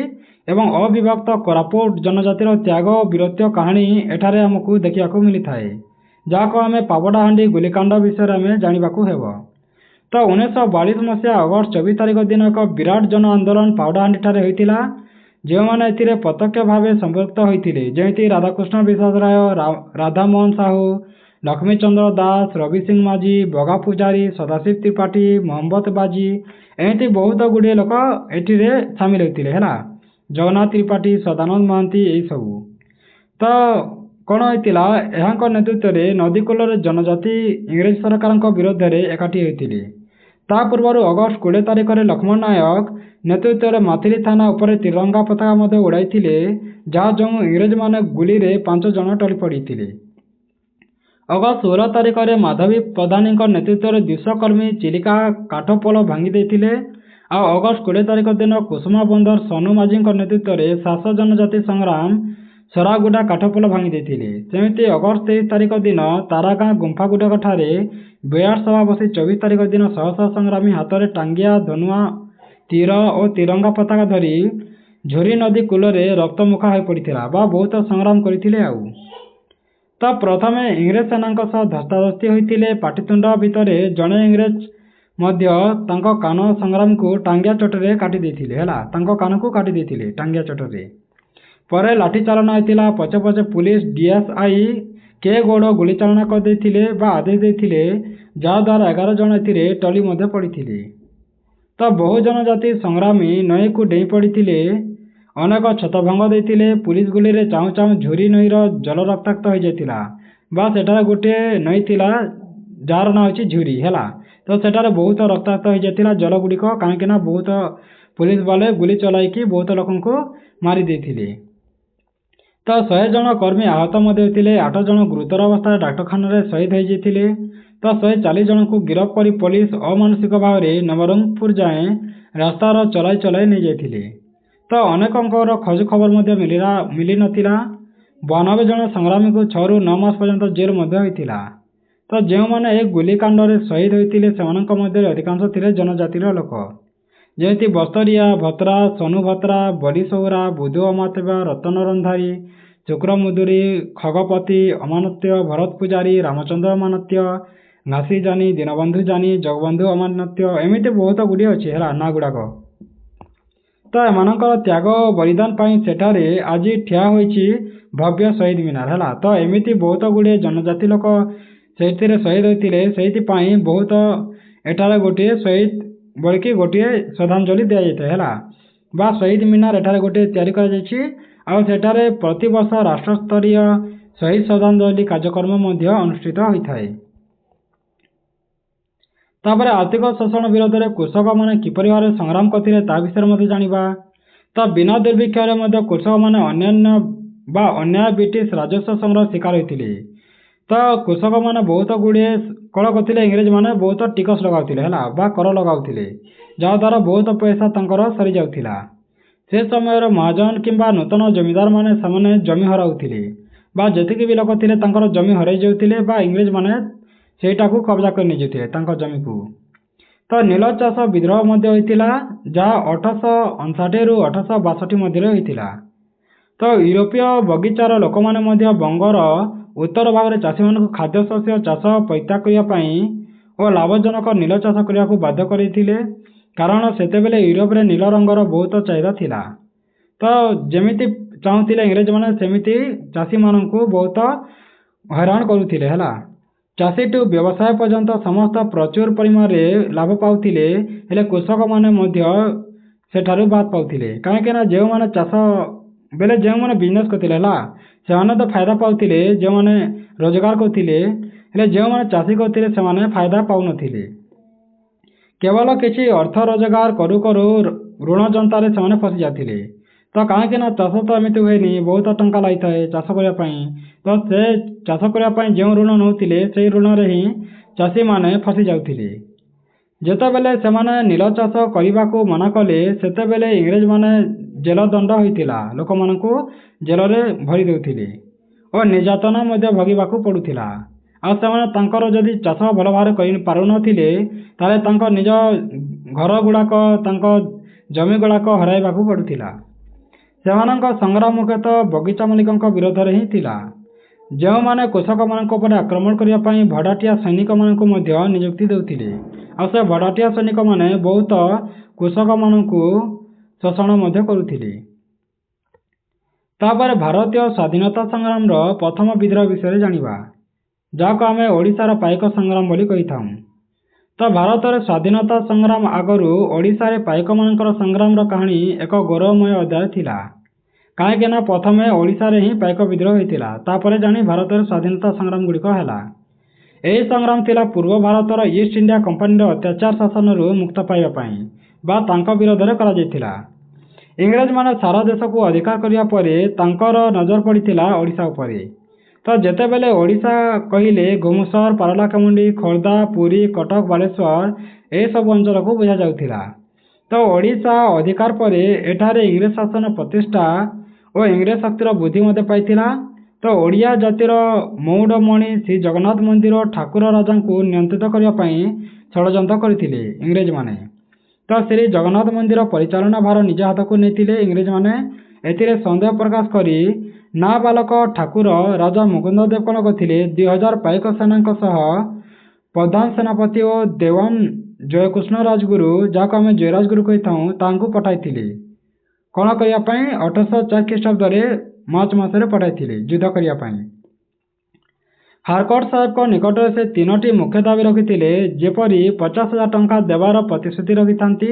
ଏବଂ ଅବିଭକ୍ତ କୋରାପୁଟ ଜନଜାତିର ତ୍ୟାଗ ଓ ବୀରତ୍ୱ କାହାଣୀ ଏଠାରେ ଆମକୁ ଦେଖିବାକୁ ମିଳିଥାଏ, ଯାହାକୁ ଆମେ ପାପଡ଼ାହାଣ୍ଡି ଗୁଲିକାଣ୍ଡ ବିଷୟରେ ଆମେ ଜାଣିବାକୁ ହେବ। ତ 1942 ମସିହା ଅଗଷ୍ଟ 24 ତାରିଖ ଦିନ ଏକ ବିରାଟ ଜନ ଆନ୍ଦୋଳନ ପାପଡ଼ାହାଣ୍ଡିଠାରେ ହୋଇଥିଲା, ଯେଉଁମାନେ ଏଥିରେ ପ୍ରତ୍ୟକ୍ଷ ଭାବେ ସମ୍ପୃକ୍ତ ହୋଇଥିଲେ, ଯେମିତି ରାଧାକୃଷ୍ଣ ବିଶ୍ୱାସ ରାୟ, ରାଧାମୋହନ ସାହୁ, ଲକ୍ଷ୍ମୀଚନ୍ଦ୍ର ଦାସ, ରବି ସିଂ ମାଝୀ, ବଗା ପୂଜାରୀ, ସଦାଶିବ ତ୍ରିପାଠୀ, ମହମ୍ମଦ ବାଜି, ଏମିତି ବହୁତ ଗୁଡ଼ିଏ ଲୋକ ଏଥିରେ ସାମିଲ ହୋଇଥିଲେ। ହେଲା, ଜଗନ୍ନାଥ ତ୍ରିପାଠୀ, ସଦାନନ୍ଦ ମହାନ୍ତି ଏହିସବୁ। ତ କ'ଣ ହୋଇଥିଲା, ଏହାଙ୍କ ନେତୃତ୍ୱରେ ନଦୀ କୂଳରେ ଜନଜାତି ଇଂରେଜ ସରକାରଙ୍କ ବିରୋଧରେ ଏକାଠି ହୋଇଥିଲେ। ତା ପୂର୍ବରୁ ଅଗଷ୍ଟ 20 ତାରିଖରେ ଲକ୍ଷ୍ମଣ ନାୟକ ନେତୃତ୍ୱରେ ମାଥିଲି ଥାନା ଉପରେ ତ୍ରିରଙ୍ଗା ପତାକା ମଧ୍ୟ ଉଡ଼ାଇଥିଲେ, ଯାହା ଯୋଗୁଁ ଇଂରେଜମାନେ ଗୁଳିରେ 5 ଜଣ ଟଳି ପଡ଼ିଥିଲେ। ଅଗଷ୍ଟ 16 ତାରିଖରେ ମାଧବୀ ପ୍ରଧାନୀଙ୍କ ନେତୃତ୍ୱରେ 200 କର୍ମୀ ଚିଲିକା କାଠ ପୋଲ ଭାଙ୍ଗି ଦେଇଥିଲେ। ଆଉ ଅଗଷ୍ଟ 20 ତାରିଖ ଦିନ କୁସୁମା ବନ୍ଦର ସୋନୁ ମାଝୀଙ୍କ ନେତୃତ୍ୱରେ ସାସ ଜନଜାତି ସଂଗ୍ରାମ ସରାଗୁଡ଼ା କାଠପୋଲ ଭାଙ୍ଗି ଦେଇଥିଲେ। ସେମିତି ଅଗଷ୍ଟ 23 ତାରିଖ ଦିନ ତାରାଗାଁ ଗୁମ୍ଫାଗୁଡ଼ିକଠାରେ ବିରାଟ ସଭା ବସି 24 ତାରିଖ ଦିନ ଶହ ଶହ ସଂଗ୍ରାମୀ ହାତରେ ଟାଙ୍ଗିଆ, ଧନୁଆ, ତୀର ଓ ତ୍ରିରଙ୍ଗା ପତାକା ଧରି ଝୁରି ନଦୀ କୂଳରେ ରକ୍ତମୁଖା ହୋଇପଡ଼ିଥିଲା ବା ବହୁତ ସଂଗ୍ରାମ କରିଥିଲେ। ଆଉ ତ ପ୍ରଥମେ ଇଂରେଜ ସେନାଙ୍କ ସହ ଧସ୍ତାଧସ୍ତି ହୋଇଥିଲେ। ପାଟିତୁଣ୍ଡ ଭିତରେ ଜଣେ ଇଂରେଜ ମଧ୍ୟ ତାଙ୍କ କାନ ସଂଗ୍ରାମକୁ ଟାଙ୍ଗିଆ ଚଟରେ କାଟି ଦେଇଥିଲେ ହେଲା, ତାଙ୍କ କାନକୁ କାଟି ଦେଇଥିଲେ ଟାଙ୍ଗିଆ ଚଟରେ। ପରେ ଲାଠି ଚାଳନା ହୋଇଥିଲା। ପଛେ ପଛେ ପୁଲିସ DSI କେ ଗୌଡ଼ ଗୁଳିଚାଳନା କରିଦେଇଥିଲେ ବା ଆଦେଶ ଦେଇଥିଲେ, ଯାହାଦ୍ୱାରା 11 ଜଣ ଏଥିରେ ଟଳି ମଧ୍ୟ ପଡ଼ିଥିଲେ। ତ ବହୁ ଜନଜାତି ସଂଗ୍ରାମୀ ନଈକୁ ଡେଇଁ ପଡ଼ିଥିଲେ, ଅନେକ ଛତ୍ରଭଙ୍ଗ ଦେଇଥିଲେ। ପୁଲିସ ଗୁଳିରେ ଚାହୁଁ ଚାହୁଁ ଝୁରି ନଈର ଜଳ ରକ୍ତାକ୍ତ ହୋଇଯାଇଥିଲା। ବା ସେଠାରେ ଗୋଟିଏ ନଈ ଥିଲା ଯାହାର ନାଁ ହେଉଛି ଝୁରି ହେଲା। ତ ସେଠାରେ ବହୁତ ରକ୍ତାକ୍ତ ହୋଇଯାଇଥିଲା ଜଳ ଗୁଡ଼ିକ, କାହିଁକିନା ବହୁତ ପୁଲିସ ବାଲେ ଗୁଳି ଚଲାଇକି ବହୁତ ଲୋକଙ୍କୁ ମାରି ଦେଇଥିଲେ। ତ 100 ଜଣ କର୍ମୀ ଆହତ ମଧ୍ୟ ହୋଇଥିଲେ। 8 ଜଣ ଗୁରୁତର ଅବସ୍ଥାରେ ଡାକ୍ତରଖାନାରେ ଶହୀଦ ହୋଇଯାଇଥିଲେ। ତ 140 ଜଣଙ୍କୁ ଗିରଫ କରି ପୋଲିସ ଅମାନୁଷିକ ଭାବରେ ନବରଙ୍ଗପୁର ଯାଏଁ ରାସ୍ତାର ଚଲାଇ ନେଇଯାଇଥିଲେ। ତ ଅନେକଙ୍କର ଖୋଜ ଖବର ମଧ୍ୟ ମିଳିନଥିଲା। 92 ଜଣ ସଂଗ୍ରାମୀଙ୍କୁ 6 ରୁ 9 ମାସ ପର୍ଯ୍ୟନ୍ତ ଜେଲ୍ ମଧ୍ୟ ହୋଇଥିଲା। ତ ଯେଉଁମାନେ ଏହି ଗୁଳିକାଣ୍ଡରେ ଶହୀଦ ହୋଇଥିଲେ ସେମାନଙ୍କ ମଧ୍ୟରେ ଅଧିକାଂଶ ଥିଲେ ଜନଜାତିର ଲୋକ, ଯେମିତି ବସ୍ତରିଆ, ଭତ୍ରା, ସୋନୁ ଭତ୍ରା, ବଲି ସହୁରା, ବୁଧୁ ଅମାତ୍ୟ, ରତନ ରନ୍ଧାରୀ, ଶୁକ୍ର ମୁଦୁରୀ, ଖଗପତି ଅମାନତ୍ୟ, ଭରତ ପୂଜାରୀ, ରାମଚନ୍ଦ୍ର ଅମାନତ୍ୟ, ଘାସି ଜାନି, ଦୀନବନ୍ଧୁ ଜାନି, ଜଗବନ୍ଧୁ ଅମାନତ୍ୟ, ଏମିତି ବହୁତ ଗୁଡ଼ିଏ ଅଛି ହେଲା ନାଁ ଗୁଡ଼ାକ। ତ ଏମାନଙ୍କର ତ୍ୟାଗ ଓ ବଳିଦାନ ପାଇଁ ସେଠାରେ ଆଜି ଠିଆ ହୋଇଛି ଭବ୍ୟ ଶହୀଦ ମିନାର ହେଲା। ତ ଏମିତି ବହୁତ ଗୁଡ଼ିଏ ଜନଜାତି ଲୋକ ସେଇଥିରେ ଶହୀଦ ହୋଇଥିଲେ, ସେଇଥିପାଇଁ ବହୁତ ଏଠାରେ ଗୋଟିଏ ଶହୀଦ ବଳିକି ଗୋଟିଏ ଶ୍ରଦ୍ଧାଞ୍ଜଳି ଦିଆଯାଇଥାଏ ହେଲା, ବା ଶହୀଦ ମିନାର ଏଠାରେ ଗୋଟିଏ ତିଆରି କରାଯାଇଛି। ଆଉ ସେଠାରେ ପ୍ରତିବର୍ଷ ରାଷ୍ଟ୍ରସ୍ତରୀୟ ଶହୀଦ ଶ୍ରଦ୍ଧାଞ୍ଜଳି କାର୍ଯ୍ୟକ୍ରମ ମଧ୍ୟ ଅନୁଷ୍ଠିତ ହୋଇଥାଏ। ତାପରେ ଆର୍ଥିକ ଶୋଷଣ ବିରୋଧରେ କୃଷକମାନେ କିପରି ଭାବରେ ସଂଗ୍ରାମ କରିଥିଲେ ତା ବିଷୟରେ ମଧ୍ୟ ଜାଣିବା। ତ ବିନା ଦୁର୍ଭିକ୍ଷରେ ମଧ୍ୟ କୃଷକମାନେ ଅନ୍ୟାୟ ବ୍ରିଟିଶ ରାଜସ୍ୱ ସଂଗ୍ରହ ଶିକାର ହୋଇଥିଲେ। ତ କୃଷକମାନେ ବହୁତ ଗୁଡ଼ିଏ କଣ କରୁଥିଲେ, ଇଂରେଜମାନେ ବହୁତ ଟିକସ ଲଗାଉଥିଲେ ହେଲା ବା କର ଲଗାଉଥିଲେ, ଯାହାଦ୍ୱାରା ବହୁତ ପଇସା ତାଙ୍କର ସରିଯାଉଥିଲା। ସେ ସମୟର ମହାଜନ କିମ୍ବା ନୂତନ ଜମିଦାରମାନେ ସେମାନେ ଜମି ହରାଉଥିଲେ ବା ଯେତିକି ବି ଲୋକ ଥିଲେ ତାଙ୍କର ଜମି ହରାଇ ଯାଉଥିଲେ ବା ଇଂରେଜମାନେ ସେଇଟାକୁ କବ୍ଜା କରି ନେଇଯାଉଥିଲେ ତାଙ୍କ ଜମିକୁ। ତ ନୀଳ ଚାଷ ବିଦ୍ରୋହ ମଧ୍ୟ ହୋଇଥିଲା, ଯାହା 1859 ରୁ 1862 ମଧ୍ୟରେ ହୋଇଥିଲା। ତ ୟୁରୋପୀୟ ବଗିଚାର ଲୋକମାନେ ମଧ୍ୟ ବଙ୍ଗର ଉତ୍ତର ଭାଗରେ ଚାଷୀମାନଙ୍କୁ ଖାଦ୍ୟଶସ୍ୟ ଚାଷ ପରିତ୍ୟାଗ କରିବା ପାଇଁ ଓ ଲାଭଜନକ ନୀଳ ଚାଷ କରିବାକୁ ବାଧ୍ୟ କରିଥିଲେ, କାରଣ ସେତେବେଳେ ୟୁରୋପରେ ନୀଳ ରଙ୍ଗର ବହୁତ ଚାହିଦା ଥିଲା। ତ ଯେମିତି ଚାହୁଁଥିଲେ ଇଂରେଜମାନେ ସେମିତି ଚାଷୀମାନଙ୍କୁ ବହୁତ ହଇରାଣ କରୁଥିଲେ ହେଲା। ଚାଷୀଠୁ ବ୍ୟବସାୟ ପର୍ଯ୍ୟନ୍ତ ସମସ୍ତ ପ୍ରଚୁର ପରିମାଣରେ ଲାଭ ପାଉଥିଲେ, ହେଲେ କୃଷକମାନେ ମଧ୍ୟ ସେଠାରୁ ବାଦ ପାଉଥିଲେ, କାହିଁକିନା ଯେଉଁମାନେ ଚାଷ ବେଲେ ଯେଉଁମାନେ ବିଜନେସ୍ କରୁଥିଲେ ହେଲା ସେମାନେ ତ ଫାଇଦା ପାଉଥିଲେ, ଯେଉଁମାନେ ରୋଜଗାର କରୁଥିଲେ, ହେଲେ ଯେଉଁମାନେ ଚାଷୀ କରୁଥିଲେ ସେମାନେ ଫାଇଦା ପାଉନଥିଲେ। କେବଳ କିଛି ଅର୍ଥ ରୋଜଗାର କରୁ କରୁ ଋଣ ଜନ୍ତାରେ ସେମାନେ ଫସି ଯାଉଥିଲେ। ତ କାହିଁକିନା ଚାଷ ତ ଏମିତି ହୁଏନି, ବହୁତ ଟଙ୍କା ଲାଗିଥାଏ ଚାଷ କରିବା ପାଇଁ। ତ ସେ ଚାଷ କରିବା ପାଇଁ ଯେଉଁ ଋଣ ନେଉଥିଲେ ସେଇ ଋଣରେ ହିଁ ଚାଷୀମାନେ ଫସି ଯାଉଥିଲେ। ଯେତେବେଳେ ସେମାନେ ନୀଳ ଚାଷ କରିବାକୁ ମନା କଲେ ସେତେବେଳେ ଇଂରେଜମାନେ ଜେଲ ଦଣ୍ଡ ହୋଇଥିଲା, ଲୋକମାନଙ୍କୁ ଜେଲରେ ଭରି ଦେଉଥିଲେ ଓ ନିର୍ଯାତନା ମଧ୍ୟ ଭୋଗିବାକୁ ପଡ଼ୁଥିଲା। ଆଉ ସେମାନେ ତାଙ୍କର ଯଦି ଚାଷ ଭଲ ଭାବରେ କରିପାରୁନଥିଲେ ତାହେଲେ ତାଙ୍କ ନିଜ ଘର ଗୁଡ଼ାକ ତାଙ୍କ ଜମି ଗୁଡ଼ାକ ହରାଇବାକୁ ପଡ଼ୁଥିଲା। ସେମାନଙ୍କ ସଂଗ୍ରାମ ମୁଖ୍ୟତଃ ବଗିଚା ମାଲିକଙ୍କ ବିରୋଧରେ ହିଁ ଥିଲା, ଯେଉଁମାନେ କୃଷକମାନଙ୍କ ଉପରେ ଆକ୍ରମଣ କରିବା ପାଇଁ ଭଡ଼ାଟିଆ ସୈନିକମାନଙ୍କୁ ମଧ୍ୟ ନିଯୁକ୍ତି ଦେଉଥିଲେ। ଆଉ ସେ ଭଡ଼ାଟିଆ ସୈନିକମାନେ ବହୁତ କୃଷକମାନଙ୍କୁ ଶୋଷଣ ମଧ୍ୟ କରୁଥିଲେ। ତାପରେ ଭାରତୀୟ ସ୍ୱାଧୀନତା ସଂଗ୍ରାମର ପ୍ରଥମ ବିଦ୍ରୋହ ବିଷୟରେ ଜାଣିବା, ଯାହାକୁ ଆମେ ଓଡ଼ିଶାର ପାଇକ ସଂଗ୍ରାମ ବୋଲି କହିଥାଉ। ତ ଭାରତରେ ସ୍ୱାଧୀନତା ସଂଗ୍ରାମ ଆଗରୁ ଓଡ଼ିଶାରେ ପାଇକମାନଙ୍କର ସଂଗ୍ରାମର କାହାଣୀ ଏକ ଗୌରବମୟ ଅଧ୍ୟାୟ ଥିଲା, କାହିଁକିନା ପ୍ରଥମେ ଓଡ଼ିଶାରେ ହିଁ ପାଇକ ବିଦ୍ରୋହ ହୋଇଥିଲା, ତାପରେ ଜାଣି ଭାରତରେ ସ୍ୱାଧୀନତା ସଂଗ୍ରାମ ଗୁଡ଼ିକ ହେଲା। ଏହି ସଂଗ୍ରାମ ଥିଲା ପୂର୍ବ ଭାରତର ଇଷ୍ଟ ଇଣ୍ଡିଆ କମ୍ପାନୀର ଅତ୍ୟାଚାର ଶାସନରୁ ମୁକ୍ତ ପାଇବା ପାଇଁ ବା ତାଙ୍କ ବିରୋଧରେ କରାଯାଇଥିଲା। ଇଂରେଜମାନେ ସାରା ଦେଶକୁ ଅଧିକାର କରିବା ପରେ ତାଙ୍କର ନଜର ପଡ଼ିଥିଲା ଓଡ଼ିଶା ଉପରେ। ତ ଯେତେବେଳେ ଓଡ଼ିଶା କହିଲେ ଘୁମୁସର, ପାରଳାଖେମୁଣ୍ଡି, ଖୋର୍ଦ୍ଧା, ପୁରୀ, କଟକ, ବାଲେଶ୍ୱର ଏସବୁ ଅଞ୍ଚଳକୁ ବୁଝାଯାଉଥିଲା। ତ ଓଡ଼ିଶା ଅଧିକାର ପରେ ଏଠାରେ ଇଂରେଜ ଶାସନ ପ୍ରତିଷ୍ଠା ଓ ଇଂରେଜ ଶକ୍ତିର ବୃଦ୍ଧି ମଧ୍ୟ ପାଇଥିଲା। ତ ଓଡ଼ିଆ ଜାତିର ମଉଡ଼ମଣି ଶ୍ରୀ ଜଗନ୍ନାଥ ମନ୍ଦିର ଠାକୁର ରାଜାଙ୍କୁ ନିୟନ୍ତ୍ରିତ କରିବା ପାଇଁ ଷଡ଼ଯନ୍ତ୍ର କରିଥିଲେ ଇଂରେଜମାନେ। ତ ଶ୍ରୀ ଜଗନ୍ନାଥ ମନ୍ଦିର ପରିଚାଳନା ଭାର ନିଜ ହାତକୁ ନେଇଥିଲେ ଇଂରେଜମାନେ। ଏଥିରେ ସନ୍ଦେହ ପ୍ରକାଶ କରି ନାବାଲକ ଠାକୁର ରାଜା ମୁକୁନ୍ଦ ଦେବ କଣ କରିଥିଲେ, 2000 ପାଇକ ସେନାଙ୍କ ସହ ପ୍ରଧାନ ସେନାପତି ଓ ଦେୱାନ ଜୟକୃଷ୍ଣ ରାଜଗୁରୁ, ଯାହାକୁ ଆମେ ଜୟରାଜଗୁରୁ କହିଥାଉ, ତାଙ୍କୁ ପଠାଇଥିଲେ କ'ଣ କରିବା ପାଇଁ? 1804 ଖ୍ରୀଷ୍ଟାବ୍ଦରେ ମାର୍ଚ୍ଚ ମାସରେ ପଠାଇଥିଲେ ଯୁଦ୍ଧ କରିବା ପାଇଁ। ହାରକୋର୍ଟ ସାହେବଙ୍କ ନିକଟରେ ସେ 3ଟି ମୁଖ୍ୟ ଦାବି ରଖିଥିଲେ, ଯେପରି 50,000 ଟଙ୍କା ଦେବାର ପ୍ରତିଶ୍ରୁତି ରଖିଥାନ୍ତି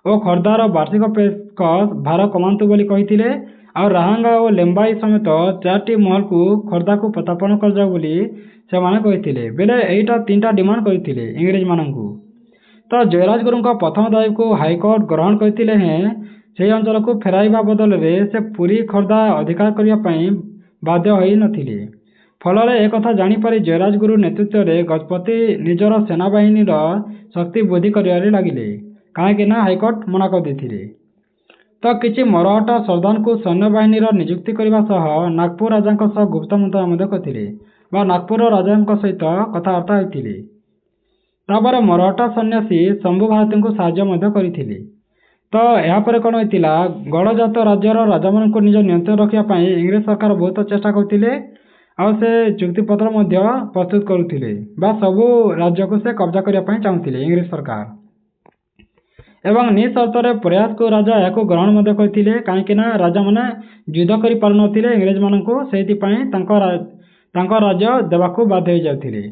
ଓ ଖୋର୍ଦ୍ଧାର ବାର୍ଷିକ ପେସ୍କସ୍ ଭାର କମାନ୍ତୁ ବୋଲି କହିଥିଲେ। ଆଉ ରାହାଙ୍ଗା ଓ ଲେମ୍ବାଇ ସମେତ 4ଟି ମହଲକୁ ଖୋର୍ଦ୍ଧାକୁ ପ୍ରତ୍ୟାର୍ପଣ କରାଯାଉ ବୋଲି ସେମାନେ କହିଥିଲେ। ବେଲେ ଏଇଟା 3ଟା ଡିମାଣ୍ଡ କରିଥିଲେ ଇଂରେଜମାନଙ୍କୁ। ତ ଜୟରାଜଗୁରୁଙ୍କ ପ୍ରଥମ ଦାବିକୁ ହାଇକୋର୍ଟ ଗ୍ରହଣ କରିଥିଲେ, ହେଁ ସେହି ଅଞ୍ଚଳକୁ ଫେରାଇବା ବଦଳରେ ସେ ପୁରୀ ଖୋର୍ଦ୍ଧା ଅଧିକାର କରିବା ପାଇଁ ବାଧ୍ୟ ହୋଇନଥିଲେ। ଫଳରେ ଏକଥା ଜାଣିପାରି ଜୟରାଜଗୁରୁ ନେତୃତ୍ୱରେ ଗଜପତି ନିଜର ସେନାବାହିନୀର ଶକ୍ତି ବୃଦ୍ଧି କରିବାରେ ଲାଗିଲେ, କାହିଁକି ନା ହାଇକୋର୍ଟ ମନା କରିଦେଇଥିଲେ। ତ କିଛି ମରହଟ୍ଟା ସର୍ଦ୍ଦାରଙ୍କୁ ସୈନ୍ୟବାହିନୀର ନିଯୁକ୍ତି କରିବା ସହ ନାଗପୁର ରାଜାଙ୍କ ସହ ଗୁପ୍ତ ମନ୍ତ୍ରଣା ମଧ୍ୟ କରିଥିଲେ ବା ନାଗପୁର ରାଜାଙ୍କ ସହିତ କଥାବାର୍ତ୍ତା ହୋଇଥିଲେ। ତାପରେ ମରହଟ୍ଟା ସନ୍ନ୍ୟାସୀ ଶମ୍ଭୁ ଭାରତୀଙ୍କୁ ସାହାଯ୍ୟ ମଧ୍ୟ କରିଥିଲେ। ତ ଏହାପରେ କ'ଣ ହୋଇଥିଲା? ଗଡ଼ଜାତ ରାଜ୍ୟର ରାଜାମାନଙ୍କୁ ନିଜ ନିୟନ୍ତ୍ରଣ ରଖିବା ପାଇଁ ଇଂରେଜ ସରକାର ବହୁତ ଚେଷ୍ଟା କରୁଥିଲେ ଆଉ ସେ ଚୁକ୍ତିପତ୍ର ମଧ୍ୟ ପ୍ରସ୍ତୁତ କରୁଥିଲେ ବା ସବୁ ରାଜ୍ୟକୁ ସେ କବ୍ଜା କରିବା ପାଇଁ ଚାହୁଁଥିଲେ ଇଂରେଜ ସରକାର। ଏବଂ ନିଃସର୍ତ୍ତରେ ପ୍ରୟାସକୁ ରାଜା ଏହାକୁ ଗ୍ରହଣ ମଧ୍ୟ କରିଥିଲେ, କାହିଁକି ନା ରାଜାମାନେ ଯୁଦ୍ଧ କରିପାରୁନଥିଲେ ଇଂରେଜମାନଙ୍କୁ, ସେଇଥିପାଇଁ ତାଙ୍କ ରାଜ୍ୟ ଦେବାକୁ ବାଧ୍ୟ ହୋଇଯାଉଥିଲେ।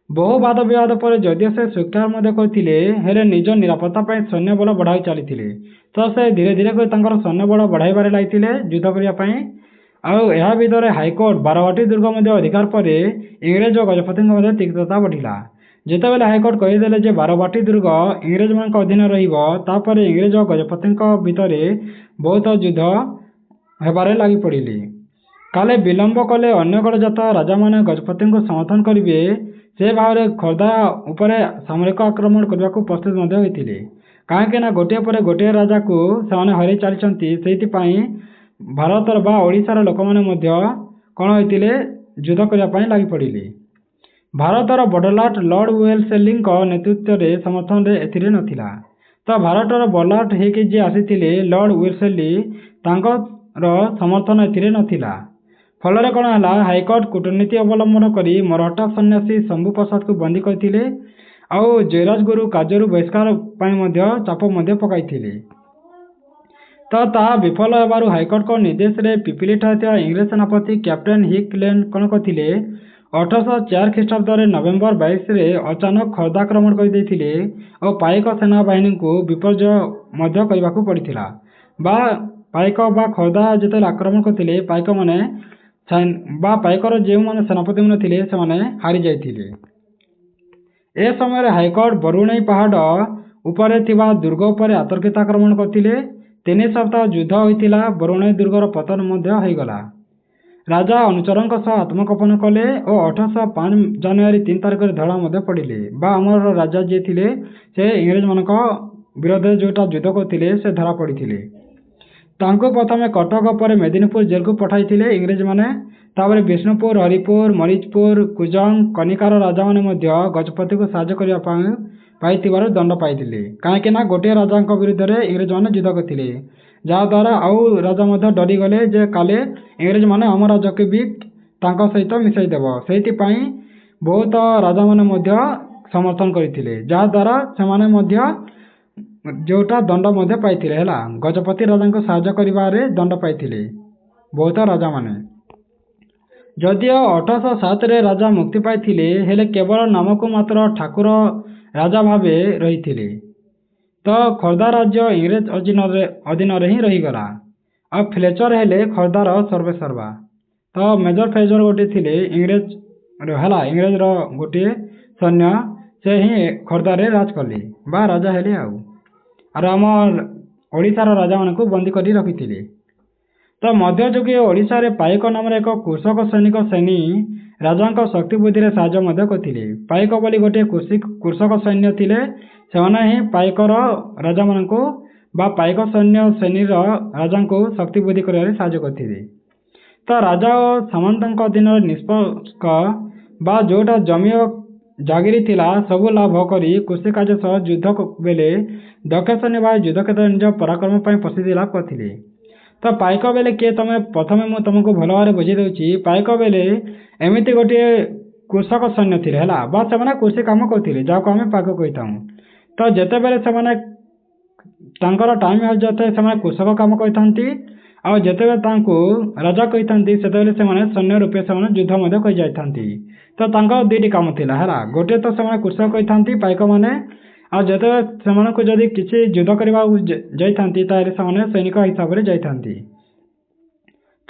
ବହୁ ବାଦ ବିବାଦ ପରେ ଯଦିଓ ସେ ସ୍ୱୀକାର ମଧ୍ୟ କରିଥିଲେ, ହେଲେ ନିଜ ନିରାପତ୍ତା ପାଇଁ ସୈନ୍ୟବଳ ବଢ଼ାଇ ଚାଲିଥିଲେ। ତ ସେ ଧୀରେ ଧୀରେ କରି ତାଙ୍କର ସୈନ୍ୟବଳ ବଢ଼ାଇବାରେ ଲାଗିଥିଲେ ଯୁଦ୍ଧ କରିବା ପାଇଁ। ଆଉ ଏହା ଭିତରେ ହାଇକୋର୍ଟ ବାରବାଟୀ ଦୁର୍ଗ ମଧ୍ୟ ଅଧିକାର ପରେ ଇଂରେଜ ଓ ଗଜପତିଙ୍କ ମଧ୍ୟରେ ତିକ୍ତତା ବଢ଼ିଲା। ଯେତେବେଳେ ହାଇକୋର୍ଟ କହିଦେଲେ ଯେ ବାରବାଟୀ ଦୁର୍ଗ ଇଂରେଜମାନଙ୍କ ଅଧୀନରେ ରହିବ, ତାପରେ ଇଂରେଜ ଓ ଗଜପତିଙ୍କ ଭିତରେ ବହୁତ ଯୁଦ୍ଧ ହେବାରେ ଲାଗି ପଡ଼ିଲେ। କାଳେ ବିଳମ୍ବ କଲେ ଅନ୍ୟ ଗଡ଼ଜାତ ରାଜାମାନେ ଗଜପତିଙ୍କୁ ସମର୍ଥନ କରିବେ, ସେ ଭାବରେ ଖୋର୍ଦ୍ଧା ଉପରେ ସାମରିକ ଆକ୍ରମଣ କରିବାକୁ ପ୍ରସ୍ତୁତ ମଧ୍ୟ ହୋଇଥିଲେ, କାହିଁକି ନା ଗୋଟିଏ ପରେ ଗୋଟିଏ ରାଜାକୁ ସେମାନେ ହରାଇ ଚାଲିଛନ୍ତି। ସେଇଥିପାଇଁ ଭାରତର ବା ଓଡ଼ିଶାର ଲୋକମାନେ ମଧ୍ୟ କ'ଣ ହୋଇଥିଲେ? ଯୁଦ୍ଧ କରିବା ପାଇଁ ଲାଗି ପଡ଼ିଲେ। ଭାରତର ବଡ଼ଲାଟ ଲର୍ଡ ୱେଲସେଲିଙ୍କ ନେତୃତ୍ୱରେ ସମର୍ଥନରେ ଏଥିରେ ନଥିଲା। ତ ଭାରତର ବଡ଼ଲାଟ ହେଇକି ଯିଏ ଆସିଥିଲେ ଲର୍ଡ ୱେଲସେଲି, ତାଙ୍କର ସମର୍ଥନ ଏଥିରେ ନଥିଲା। ଫଳରେ କ'ଣ ହେଲା? ହାଇକୋର୍ଟ କୂଟନୀତି ଅବଲମ୍ବନ କରି ମରହଟ୍ଟା ସନ୍ନ୍ୟାସୀ ଶମ୍ଭୁ ପ୍ରସାଦକୁ ବନ୍ଦୀ କରିଥିଲେ ଆଉ ଜୟରାଜଗୁରୁ କାର୍ଯ୍ୟରୁ ବହିଷ୍କାର ପାଇଁ ମଧ୍ୟ ଚାପ ମଧ୍ୟ ପକାଇଥିଲେ। ତ ତାହା ବିଫଳ ହେବାରୁ ହାଇକୋର୍ଟଙ୍କ ନିର୍ଦ୍ଦେଶରେ ପିପିଲିଠାରେ ଥିବା ଇଂରେଜ ସେନାପତି କ୍ୟାପ୍ଟେନ୍ ହିକ୍ ଲେନ୍ କ'ଣ କରିଥିଲେ? 1804 ଖ୍ରୀଷ୍ଟାବ୍ଦରେ ନଭେମ୍ବର 22ରେ ଅଚାନକ ଖୋର୍ଦ୍ଧା ଆକ୍ରମଣ କରିଦେଇଥିଲେ ଓ ପାଇକ ସେନାବାହିନୀଙ୍କୁ ବିପର୍ଯ୍ୟୟ ମଧ୍ୟ କରିବାକୁ ପଡ଼ିଥିଲା। ବା ପାଇକ ବା ଖୋର୍ଦ୍ଧା ଯେତେବେଳେ ଆକ୍ରମଣ କରିଥିଲେ, ପାଇକମାନେ ବା ପାଇକର ଯେଉଁମାନେ ସେନାପତିମାନେ ଥିଲେ ସେମାନେ ହାରିଯାଇଥିଲେ। ଏ ସମୟରେ ହାଇକୋର୍ଟ ବରୁଣେଇ ପାହାଡ଼ ଉପରେ ଥିବା ଦୁର୍ଗ ଉପରେ ଅତର୍କିତ ଆକ୍ରମଣ କରିଥିଲେ। 3 ସପ୍ତାହ ଯୁଦ୍ଧ ହୋଇଥିଲା। ବରୁଣେଇ ଦୁର୍ଗର ପତନ ମଧ୍ୟ ହୋଇଗଲା। ରାଜା ଅନୁଚରଙ୍କ ସହ ଆତ୍ମଗୋପନ କଲେ ଓ 1805 ଜାନୁଆରୀ 3 ତାରିଖରେ ଧରା ମଧ୍ୟ ପଡ଼ିଲେ। ବା ଆମର ରାଜା ଯିଏ ଥିଲେ ସେ ଇଂରେଜମାନଙ୍କ ବିରୋଧରେ ଯେଉଁଟା ଯୁଦ୍ଧ କରିଥିଲେ ସେ ଧରା ପଡ଼ିଥିଲେ। ତାଙ୍କୁ ପ୍ରଥମେ କଟକ ପରେ ମେଦିନୀପୁର ଜେଲକୁ ପଠାଇଥିଲେ ଇଂରେଜମାନେ। ତାପରେ ବିଷ୍ଣୁପୁର, ହରିପୁର, ମରିଚପୁର, କୁଜଙ୍ଗ, କନିକାର ରାଜାମାନେ ମଧ୍ୟ ଗଜପତିକୁ ସାହାଯ୍ୟ କରିବା ପାଇଁ ପାଇଥିବାରୁ ଦଣ୍ଡ ପାଇଥିଲେ, କାହିଁକି ନା ଗୋଟିଏ ରାଜାଙ୍କ ବିରୁଦ୍ଧରେ ଇଂରେଜମାନେ ଯୁଦ୍ଧ କରିଥିଲେ, ଯାହାଦ୍ୱାରା ଆଉ ରାଜା ମଧ୍ୟ ଡରିଗଲେ ଯେ କାଳେ ଇଂରେଜମାନେ ଆମ ରାଜାକୁ ବି ତାଙ୍କ ସହିତ ମିଶାଇ ଦେବ। ସେଇଥିପାଇଁ ବହୁତ ରାଜାମାନେ ମଧ୍ୟ ସମର୍ଥନ କରିଥିଲେ, ଯାହାଦ୍ୱାରା ସେମାନେ ମଧ୍ୟ ଯେଉଁଟା ଦଣ୍ଡ ମଧ୍ୟ ପାଇଥିଲେ। ହେଲା, ଗଜପତି ରାଜାଙ୍କୁ ସାହାଯ୍ୟ କରିବାରେ ଦଣ୍ଡ ପାଇଥିଲେ ବହୁତ ରାଜାମାନେ। ଯଦିଓ 1807ରେ ରାଜା ମୁକ୍ତି ପାଇଥିଲେ, ହେଲେ କେବଳ ନାମକୁ ମାତ୍ର ଠାକୁର ରାଜା ଭାବେ ରହିଥିଲେ। ତ ଖୋର୍ଦ୍ଧା ରାଜ୍ୟ ଇଂରେଜ ଅଧୀନରେ ହିଁ ରହିଗଲା। ଆଉ ଫ୍ଲେଚର ହେଲେ ଖୋର୍ଦ୍ଧାର ସର୍ବେସର୍ବା। ତ ମେଜର ଫ୍ଲେଚର ଗୋଟିଏ ଥିଲେ ଇଂରେଜର ଗୋଟିଏ ସୈନ୍ୟ, ସେ ହିଁ ଖୋର୍ଦ୍ଧାରେ ରାଜ କଲେ ବା ରାଜା ହେଲେ। ଆଉ ଆମ ଓଡ଼ିଶାର ରାଜାମାନଙ୍କୁ ବନ୍ଦୀ କରି ରଖିଥିଲେ। ତ ମଧ୍ୟଯୁଗୀୟ ଓଡ଼ିଶାରେ ପାଇକ ନାମରେ ଏକ କୃଷକ ସୈନିକ ଶ୍ରେଣୀ ରାଜାଙ୍କ ଶକ୍ତି ବୃଦ୍ଧିରେ ସାହାଯ୍ୟ ମଧ୍ୟ କରିଥିଲେ। ପାଇକ ବୋଲି ଗୋଟିଏ କୃଷକ ସୈନ୍ୟ ଥିଲେ, ସେମାନେ ହିଁ ପାଇକର ରାଜାମାନଙ୍କୁ ବା ପାଇକ ସୈନ୍ୟ ଶ୍ରେଣୀର ରାଜାଙ୍କୁ ଶକ୍ତି ବୃଦ୍ଧି କରିବାରେ ସାହାଯ୍ୟ କରିଥିଲେ। ତ ରାଜା ଓ ସାମନ୍ତଙ୍କ ଅଧୀନରେ ନିଷ୍ପକ ବା ଯେଉଁଟା ଜମି ଓ ଜାଗିରି ଥିଲା ସବୁ ଲାଭ କରି କୃଷି କାର୍ଯ୍ୟ ସହ ଯୁଦ୍ଧ ବେଳେ ଦକ୍ଷ ସୈନ୍ୟ ଭାବେ ଯୁଦ୍ଧ କ୍ଷେତ୍ରରେ ନିଜ ପରାକ୍ରମ ପାଇଁ ପ୍ରସିଦ୍ଧି ଲାଭ କରିଥିଲେ। ତ ପାଇକ ବେଲେ କିଏ ପ୍ରଥମେ ମୁଁ ତୁମକୁ ଭଲ ଭାବରେ ବୁଝେଇ ଦେଉଛି। ପାଇକ ବେଲେ ଏମିତି ଗୋଟିଏ କୃଷକ ସୈନ୍ୟ ଥିଲେ, ହେଲା, ବା ସେମାନେ କୃଷି କାମ କରୁଥିଲେ, ଯାହାକୁ ଆମେ ପାଇକ କହିଥାଉ। ତ ଯେତେବେଳେ ସେମାନେ ତାଙ୍କର ଟାଇମ୍ ଆସିଯାଇଥାଏ ସେମାନେ କୃଷକ କାମ କରିଥାନ୍ତି ଆଉ ଯେତେବେଳେ ତାଙ୍କୁ ରାଜା କହିଥାନ୍ତି ସେତେବେଳେ ସେମାନେ ସୈନ୍ୟ ରୂପେ ସେମାନେ ଯୁଦ୍ଧ ମଧ୍ୟ କରିଯାଇଥାନ୍ତି। ତ ତାଙ୍କର ଦୁଇଟି କାମ ଥିଲା ହେଲା, ଗୋଟିଏ ତ ସେମାନେ କୃଷକ କହିଥାନ୍ତି ପାଇକମାନେ, ଆଉ ଯେତେବେଳେ ସେମାନଙ୍କୁ ଯଦି କିଛି ଯୁଦ୍ଧ କରିବାକୁ ଯାଇଥାନ୍ତି ତାହେଲେ ସେମାନେ ସୈନିକ ହିସାବରେ ଯାଇଥାନ୍ତି।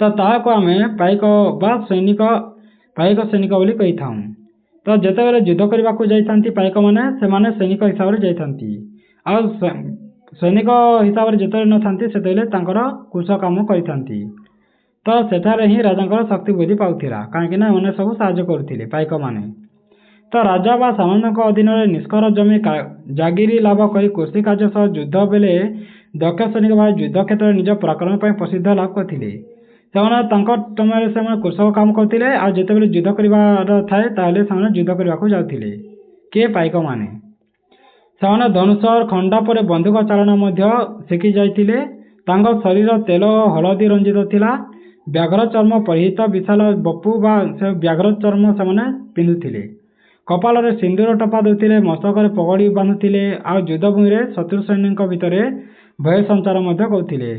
ତ ତାହାକୁ ଆମେ ପାଇକ ବା ପାଇକ ସୈନିକ ବୋଲି କହିଥାଉ। ତ ଯେତେବେଳେ ଯୁଦ୍ଧ କରିବାକୁ ଯାଇଥାନ୍ତି ପାଇକମାନେ ସେମାନେ ସୈନିକ ହିସାବରେ ଯାଇଥାନ୍ତି ଆଉ ସୈନିକ ହିସାବରେ ଯେତେବେଳେ ନଥାନ୍ତି ସେତେବେଳେ ତାଙ୍କର କୃଷକ କାମ କରିଥାନ୍ତି। ତ ସେଠାରେ ହିଁ ରାଜାଙ୍କର ଶକ୍ତି ବୃଦ୍ଧି ପାଉଥିଲା କାହିଁକି ନା ଏମାନେ ସବୁ ସାହାଯ୍ୟ କରୁଥିଲେ ପାଇକମାନେ। ତ ରାଜା ବା ସାମନ୍ତଙ୍କ ଅଧୀନରେ ନିଷ୍କର ଜମି ଜାଗିରି ଲାଭ କରି କୃଷି କାର୍ଯ୍ୟ ସହ ଯୁଦ୍ଧ ବେଳେ ଦକ୍ଷ ସୈନିକ ଭାବେ ଯୁଦ୍ଧ କ୍ଷେତ୍ରରେ ନିଜ ପରାକ୍ରମ ପାଇଁ ପ୍ରସିଦ୍ଧ ଲାଭ କରିଥିଲେ। ସେମାନେ ତାଙ୍କ ସମୟରେ ସେମାନେ କୃଷକ କାମ କରୁଥିଲେ ଆଉ ଯେତେବେଳେ ଯୁଦ୍ଧ କରିବାର ଥାଏ ତାହେଲେ ସେମାନେ ଯୁଦ୍ଧ କରିବାକୁ ଯାଉଥିଲେ। କିଏ? ପାଇକମାନେ। ସେମାନେ ଧନୁଷ ଖଣ୍ଡା ପରେ ବନ୍ଧୁକ ଚାଳନା ମଧ୍ୟ ଶିଖି ଯାଇଥିଲେ। ତାଙ୍କ ଶରୀର ତେଲ ଓ ହଳଦୀ ରଞ୍ଜିତ ଥିଲା। ବ୍ୟାଘ୍ର ଚର୍ମ ପରିହିତ ବିଶାଳ ବପୁ ବା ସେ ବ୍ୟାଘ୍ର ଚର୍ମ ସେମାନେ ପିନ୍ଧୁଥିଲେ। କପାଳରେ ସିନ୍ଦୁର ଟପା ଦେଉଥିଲେ, ମସ୍ତକରେ ପଗଡ଼ି ବାନ୍ଧୁଥିଲେ ଆଉ ଯୁଦ୍ଧଭୂମିରେ ଶତ୍ରୁ ସୈନ୍ୟଙ୍କ ଭିତରେ ଭୟ ସଞ୍ଚାର ମଧ୍ୟ କରୁଥିଲେ।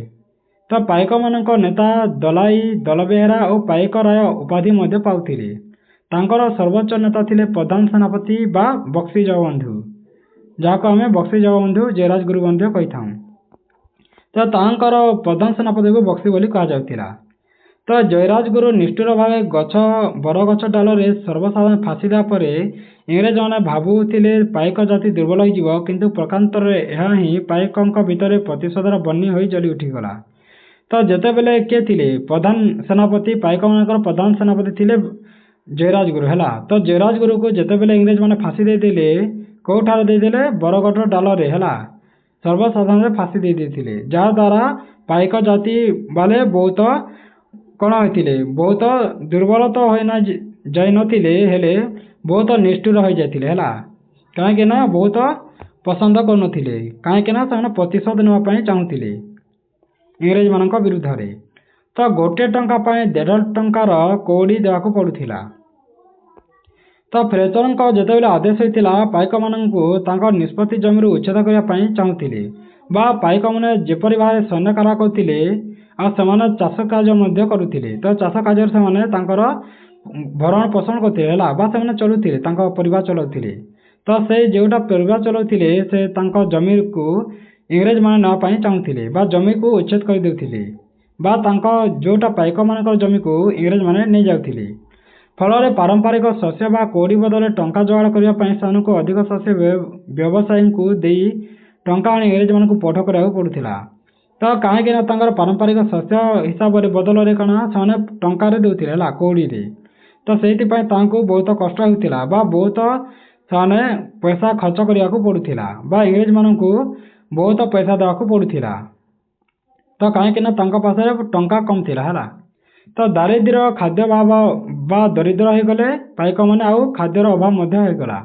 ତ ପାଇକମାନଙ୍କ ନେତା ଦଲାଇ, ଦଳବେହେରା ଓ ପାଇକ ରାୟ ଉପାଧି ମଧ୍ୟ ପାଉଥିଲେ। ତାଙ୍କର ସର୍ବୋଚ୍ଚ ନେତା ଥିଲେ ପ୍ରଧାନ ସେନାପତି ବା ବକ୍ସି ଜଗବନ୍ଧୁ, ଯାହାକୁ ଆମେ ବକ୍ସି ଜଗବନ୍ଧୁ ଜୟରାଜ ଗୁରୁ ମଧ୍ୟ କହିଥାଉ। ତ ତାଙ୍କର ପ୍ରଧାନ ସେନାପତିକୁ ବକ୍ସି ବୋଲି କୁହାଯାଉଥିଲା। ତ ଜୟରାଜ ଗୁରୁ ନିଷ୍ଠୁର ଭାବେ ବରଗଛ ଡାଲରେ ସର୍ବସାଧାରଣ ଫାଶୀ ଦେବା ପରେ ଇଂରେଜମାନେ ଭାବୁଥିଲେ ପାଇକ ଜାତି ଦୁର୍ବଳ ହୋଇଯିବ, କିନ୍ତୁ ପ୍ରକାରାନ୍ତରେ ଏହା ହିଁ ପାଇକଙ୍କ ଭିତରେ ପ୍ରତିଶୋଧର ବହ୍ନି ହୋଇ ଜଳି ଉଠିଗଲା। ତ ଯେତେବେଳେ କିଏ ଥିଲେ ପ୍ରଧାନ ସେନାପତି, ପାଇକମାନଙ୍କର ପ୍ରଧାନ ସେନାପତି ଥିଲେ ଜୟରାଜ ଗୁରୁ ହେଲା। ତ ଜୟରାଜ ଗୁରୁକୁ ଯେତେବେଳେ ଇଂରେଜମାନେ ଫାଶୀ ଦେଇଦେଲେ, କେଉଁଠାରେ ଦେଇଦେଲେ? ବରଗଛ ଡାଲରେ ହେଲା, ସର୍ବସାଧାରଣରେ ଫାଶୀ ଦେଇଥିଲେ। ଯାହାଦ୍ୱାରା ପାଇକ ଜାତି ବାଲେ ବହୁତ କ'ଣ ହୋଇଥିଲେ? ବହୁତ ଦୁର୍ବଳ ତ ଯାଇନଥିଲେ ହେଲେ ବହୁତ ନିଷ୍ଠୁର ହୋଇଯାଇଥିଲେ ହେଲା। କାହିଁକି ନା ବହୁତ ପସନ୍ଦ କରୁନଥିଲେ, କାହିଁକି ନା ସେମାନେ ପ୍ରତିଶୋଧ ନେବା ପାଇଁ ଚାହୁଁଥିଲେ ଇଂରେଜମାନଙ୍କ ବିରୁଦ୍ଧରେ। ତ 1 ଟଙ୍କା ପାଇଁ 1.5 ଟଙ୍କାର କଉଡ଼ି ଦେବାକୁ ପଡ଼ୁଥିଲା। ତ ଫ୍ରେଜରଙ୍କ ଯେତେବେଳେ ଆଦେଶ ହୋଇଥିଲା ପାଇକମାନଙ୍କୁ ତାଙ୍କ ନିଷ୍ପତ୍ତି ଜମିରୁ ଉଚ୍ଛେଦ କରିବା ପାଇଁ ଚାହୁଁଥିଲେ ବା ପାଇକମାନେ ଯେପରି ଭାବେ ସୈନ୍ୟ କାରବାର କରୁଥିଲେ ଆଉ ସେମାନେ ଚାଷ କାର୍ଯ୍ୟ ମଧ୍ୟ କରୁଥିଲେ। ତ ଚାଷ କାର୍ଯ୍ୟରେ ସେମାନେ ତାଙ୍କର ଭରଣ ପୋଷଣ କରୁଥିଲେ ହେଲା, ବା ସେମାନେ ଚଳୁଥିଲେ, ତାଙ୍କ ପରିବାର ଚଳାଉଥିଲେ। ତ ସେଇ ଯେଉଁଟା ପରିବାର ଚଳାଉଥିଲେ ସେ ତାଙ୍କ ଜମିକୁ ଇଂରେଜମାନେ ନେବା ପାଇଁ ଚାହୁଁଥିଲେ ବା ଜମିକୁ ଉଚ୍ଛେଦ କରିଦେଉଥିଲେ ବା ତାଙ୍କ ଯେଉଁଟା ପାଇକମାନଙ୍କର ଜମିକୁ ଇଂରେଜମାନେ ନେଇଯାଉଥିଲେ। ଫଳରେ ପାରମ୍ପରିକ ଶସ୍ୟ ବା କଉଡ଼ି ବଦଳରେ ଟଙ୍କା ଯୋଗାଡ଼ କରିବା ପାଇଁ ସେମାନଙ୍କୁ ଅଧିକ ଶସ୍ୟ ବ୍ୟବସାୟୀଙ୍କୁ ଦେଇ ଟଙ୍କା ଆଣି ଇଂରେଜମାନଙ୍କୁ ପୈଠ କରିବାକୁ ପଡ଼ୁଥିଲା। ତ କାହିଁକି ନା ତାଙ୍କର ପାରମ୍ପରିକ ଶସ୍ୟ ହିସାବରେ ବଦଳରେ କ'ଣ ସେମାନେ ଟଙ୍କାରେ ଦେଉଥିଲେ ହେଲା, କଉଡ଼ିରେ। ତ ସେଇଥିପାଇଁ ତାଙ୍କୁ ବହୁତ କଷ୍ଟ ହେଉଥିଲା ବା ବହୁତ ସେମାନେ ପଇସା ଖର୍ଚ୍ଚ କରିବାକୁ ପଡ଼ୁଥିଲା ବା ଇଂରେଜମାନଙ୍କୁ ବହୁତ ପଇସା ଦେବାକୁ ପଡ଼ୁଥିଲା। ତ କାହିଁକି ନା ତାଙ୍କ ପାଖରେ ଟଙ୍କା କମ୍ ଥିଲା ହେଲା। ତ ଦାରିଦ୍ର୍ୟ, ଖାଦ୍ୟ ଅଭାବ ବା ଦରିଦ୍ର ହୋଇଗଲେ ପାଇକମାନେ ଆଉ ଖାଦ୍ୟର ଅଭାବ ମଧ୍ୟ ହୋଇଗଲା,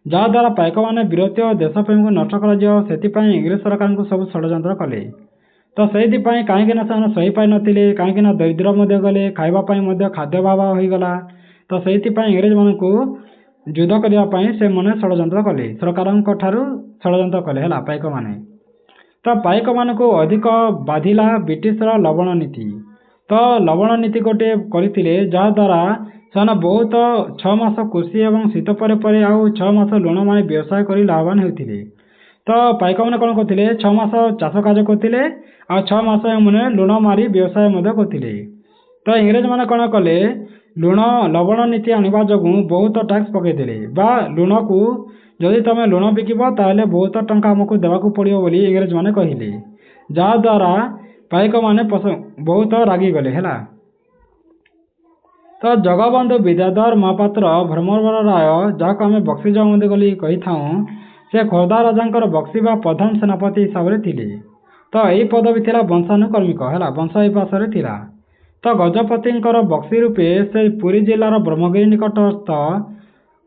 ଯାହାଦ୍ୱାରା ପାଇକମାନେ ବିରକ୍ତି ଓ ଦେଶପ୍ରେମକୁ ନଷ୍ଟ କରାଯିବ ସେଥିପାଇଁ ଇଂରେଜ ସରକାରଙ୍କୁ ସବୁ ଷଡ଼ଯନ୍ତ୍ର କଲେ। ତ ସେଇଥିପାଇଁ କାହିଁକି ନା ସେମାନେ ସହିପାରିନଥିଲେ, କାହିଁକି ନା ଦରିଦ୍ର ମଧ୍ୟ ଗଲେ, ଖାଇବା ପାଇଁ ମଧ୍ୟ ଖାଦ୍ୟ ଅଭାବ ହୋଇଗଲା। ତ ସେଇଥିପାଇଁ ଇଂରେଜମାନଙ୍କୁ ଯୁଦ୍ଧ କରିବା ପାଇଁ ସେମାନେ ଷଡ଼ଯନ୍ତ୍ର କଲେ, ସରକାରଙ୍କ ଠାରୁ ଷଡ଼ଯନ୍ତ୍ର କଲେ ହେଲା ପାଇକମାନେ। ତ ପାଇକମାନଙ୍କୁ ଅଧିକ ବାଧିଲା ବ୍ରିଟିଶର ଲବଣ ନୀତି। ତ ଲବଣ ନୀତି ଗୋଟିଏ କରିଥିଲେ ଯାହାଦ୍ୱାରା ସେମାନେ ବହୁତ 6 ମାସ କୃଷି ଏବଂ ଶୀତ ପରେ ପରେ ଆଉ 6 ମାସ ଲୁଣ ମାରି ବ୍ୟବସାୟ କରି ଲାଭବାନ ହେଉଥିଲେ। ତ ପାଇକମାନେ କ'ଣ କରୁଥିଲେ? 6 ମାସ ଚାଷ କାର୍ଯ୍ୟ କରୁଥିଲେ ଆଉ 6 ମାସ ଏମାନେ ଲୁଣ ମାରି ବ୍ୟବସାୟ ମଧ୍ୟ କରୁଥିଲେ। ତ ଇଂରେଜମାନେ କ'ଣ କଲେ? ଲବଣ ନୀତି ଆଣିବା ଯୋଗୁଁ ବହୁତ ଟ୍ୟାକ୍ସ ପକାଇଦେଲେ ବା ଲୁଣକୁ ଯଦି ତୁମେ ଲୁଣ ବିକିବ ତାହେଲେ ବହୁତ ଟଙ୍କା ଆମକୁ ଦେବାକୁ ପଡ଼ିବ ବୋଲି ଇଂରେଜମାନେ କହିଲେ, ଯାହାଦ୍ୱାରା ପାଇକମାନେ ବହୁତ ରାଗିଗଲେ ହେଲା। ତ ଜଗବନ୍ଧୁ ବିଦ୍ୟାଧର ମହାପାତ୍ର ଭ୍ରମରବର ରାୟ, ଯାହାକୁ ଆମେ ବକ୍ସି ଜଗବନ୍ଧୁ ବୋଲି କହିଥାଉ, ସେ ଖୋର୍ଦ୍ଧା ରାଜାଙ୍କର ବକ୍ସି ବା ପ୍ରଧାନ ସେନାପତି ହିସାବରେ ଥିଲେ। ତ ଏହି ପଦବୀ ଥିଲା ବଂଶାନୁକ୍ରମିକ ହେଲା, ବଂଶ ବିପାସରେ ଥିଲା। ତ ଗଜପତିଙ୍କର ବକ୍ସି ରୂପେ ସେ ପୁରୀ ଜିଲ୍ଲାର ବ୍ରହ୍ମଗିରି ନିକଟସ୍ଥ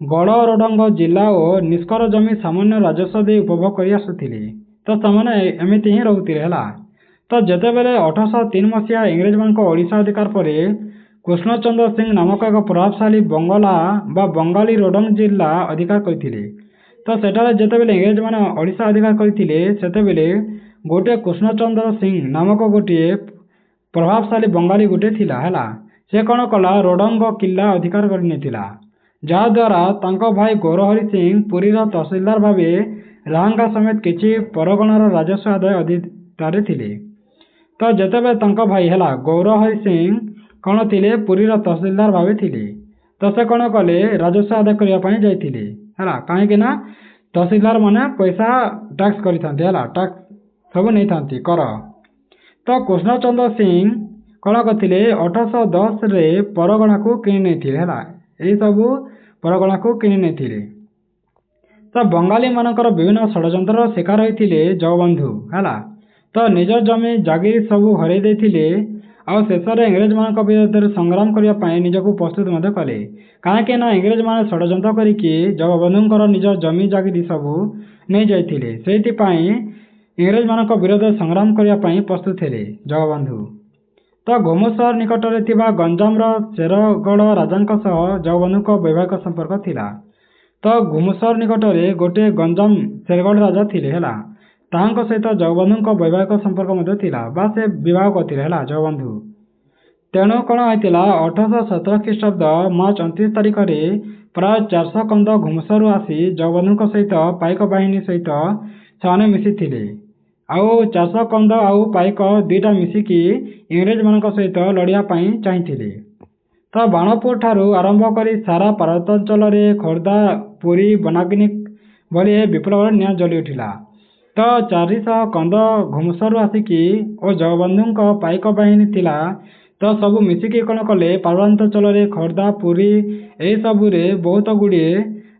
ଗଡ଼ରୋଡଙ୍ଗ ଜିଲ୍ଲା ଓ ନିଷ୍କର ଜମି ସାମାନ୍ୟ ରାଜସ୍ୱ ଦେଇ ଉପଭୋଗ କରି ଆସୁଥିଲେ। ତ ସେମାନେ ଏମିତି ହିଁ ରହୁଥିଲେ ହେଲା। ତ ଯେତେବେଳେ 1803 ମସିହା ଇଂରେଜମାନଙ୍କ ଓଡ଼ିଶା ଅଧିକାର ପରେ କୃଷ୍ଣଚନ୍ଦ୍ର ସିଂ ନାମକ ଏକ ପ୍ରଭାବଶାଳୀ ବଙ୍ଗଳା ବା ବଙ୍ଗାଳୀ ରୋଡଙ୍ଗ ଜିଲ୍ଲା ଅଧିକାର କରିଥିଲେ। ତ ତ ସେଠାରେ ଯେତେବେଳେ ଇଂରେଜମାନେ ଓଡ଼ିଶା ଅଧିକାର କରିଥିଲେ ସେତେବେଳେ ଗୋଟିଏ କୃଷ୍ଣଚନ୍ଦ୍ର ସିଂ ନାମକ ଗୋଟିଏ ପ୍ରଭାବଶାଳୀ ବଙ୍ଗାଳୀ ଗୋଟିଏ ଥିଲା ହେଲା। ସେ କ'ଣ କଲା, ରୋଡ଼ଙ୍ଗ କିଲ୍ଲା ଅଧିକାର କରିନେଇଥିଲା, ଯାହାଦ୍ୱାରା ତାଙ୍କ ଭାଇ ଗୌରହରି ସିଂ ପୁରୀର ତହସିଲଦାର ଭାବେ ରାହାଙ୍ଗା ସମେତ କିଛି ପରଗଣାର ରାଜସ୍ୱ ଆଦାୟ ଅଧିକାରରେ ଥିଲେ। ତ ଯେତେବେଳେ ତାଙ୍କ ଭାଇ ହେଲା ଗୌରହରି ସିଂ କ'ଣ ଥିଲେ, ପୁରୀର ତହସିଲଦାର ଭାବେ ଥିଲେ, ତ ସେ କ'ଣ କଲେ, ରାଜସ୍ୱ ଆଦାୟ କରିବା ପାଇଁ ଯାଇଥିଲେ ହେଲା। କାହିଁକି ନା ତହସିଲଦାର ମାନେ ପଇସା ଟ୍ୟାକ୍ସ କରିଥାନ୍ତି ହେଲା, ଟ୍ୟାକ୍ସ ସବୁ ନେଇଥାନ୍ତି କର। ତ କୃଷ୍ଣଚନ୍ଦ୍ର ସିଂ କ'ଣ କରିଥିଲେ, 1810ରେ ପରଗଣାକୁ କିଣି ନେଇଥିଲେ ହେଲା, ଏହିସବୁ ପରଗଣାକୁ କିଣି ନେଇଥିଲେ। ତ ବଙ୍ଗାଳୀମାନଙ୍କର ବିଭିନ୍ନ ଷଡ଼ଯନ୍ତ୍ରର ଶିକାର ହୋଇଥିଲେ ଜଗବନ୍ଧୁ ହେଲା। ତ ନିଜ ଜମି ଜାଗିର ସବୁ ହରାଇ ଦେଇଥିଲେ ଆଉ ଶେଷରେ ଇଂରେଜମାନଙ୍କ ବିରୋଧରେ ସଂଗ୍ରାମ କରିବା ପାଇଁ ନିଜକୁ ପ୍ରସ୍ତୁତ ମଧ୍ୟ କଲେ। କାହିଁକି ନା ଇଂରେଜମାନେ ଷଡ଼ଯନ୍ତ୍ର କରିକି ଜଗବନ୍ଧୁଙ୍କର ନିଜ ଜମି ଜାଗିରି ସବୁ ନେଇଯାଇଥିଲେ, ସେଇଥିପାଇଁ ଇଂରେଜମାନଙ୍କ ବିରୋଧରେ ସଂଗ୍ରାମ କରିବା ପାଇଁ ପ୍ରସ୍ତୁତ ହେଲେ ଜଗବନ୍ଧୁ। ତ ଘୁମୁସର ନିକଟରେ ଥିବା ଗଞ୍ଜାମର ଶେରଗଡ଼ ରାଜାଙ୍କ ସହ ଜଗବନ୍ଧୁଙ୍କ ବୈବାହିକ ସମ୍ପର୍କ ଥିଲା। ତ ଘୁମୁସର ନିକଟରେ ଗୋଟିଏ ଗଞ୍ଜାମ ଶେରଗଡ଼ ରାଜା ଥିଲେ ହେଲା, ତାହାଙ୍କ ସହିତ ଜଗବନ୍ଧୁଙ୍କ ବୈବାହିକ ସମ୍ପର୍କ ମଧ୍ୟ ଥିଲା, ବା ସେ ବିବାହ କରିଥିଲେ ହେଲା ଜଗବନ୍ଧୁ। ତେଣୁ କ'ଣ ହୋଇଥିଲା, 1817 ଖ୍ରୀଷ୍ଟାବ୍ଦ ମାର୍ଚ୍ଚ 29 ତାରିଖରେ ପ୍ରାୟ 400 କନ୍ଦ ଘୁମୁସରରୁ ଆସି ଜଗବନ୍ଧୁଙ୍କ ସହିତ ପାଇକ ବାହିନୀ ସହିତ ସେମାନେ ମିଶିଥିଲେ। ଆଉ 400 କନ୍ଦ ଆଉ ପାଇକ ଦୁଇଟା ମିଶିକି ଇଂରେଜମାନଙ୍କ ସହିତ ଲଢ଼ିବା ପାଇଁ ଚାହିଁଥିଲେ। ତ ବାଣପୁର ଠାରୁ ଆରମ୍ଭ କରି ସାରା ପାର୍ବତ୍ୟାଞ୍ଚଳରେ ଖୋର୍ଦ୍ଧା, ପୁରୀ, ବନାଗ୍ନି ଭଳି ଏ ବିପ୍ଳବର ନିଆଁ ଜଳି ଉଠିଲା। ତ 400 କନ୍ଦ ଘୁମୁସରରୁ ଆସିକି ଓ ଜଗବନ୍ଧୁଙ୍କ ପାଇକ ବାହିନୀ ଥିଲା, ତ ସବୁ ମିଶିକି କ'ଣ କଲେ, ପାର୍ବତ୍ୟାଞ୍ଚଳରେ ଖୋର୍ଦ୍ଧା, ପୁରୀ ଏହିସବୁରେ ବହୁତ ଗୁଡ଼ିଏ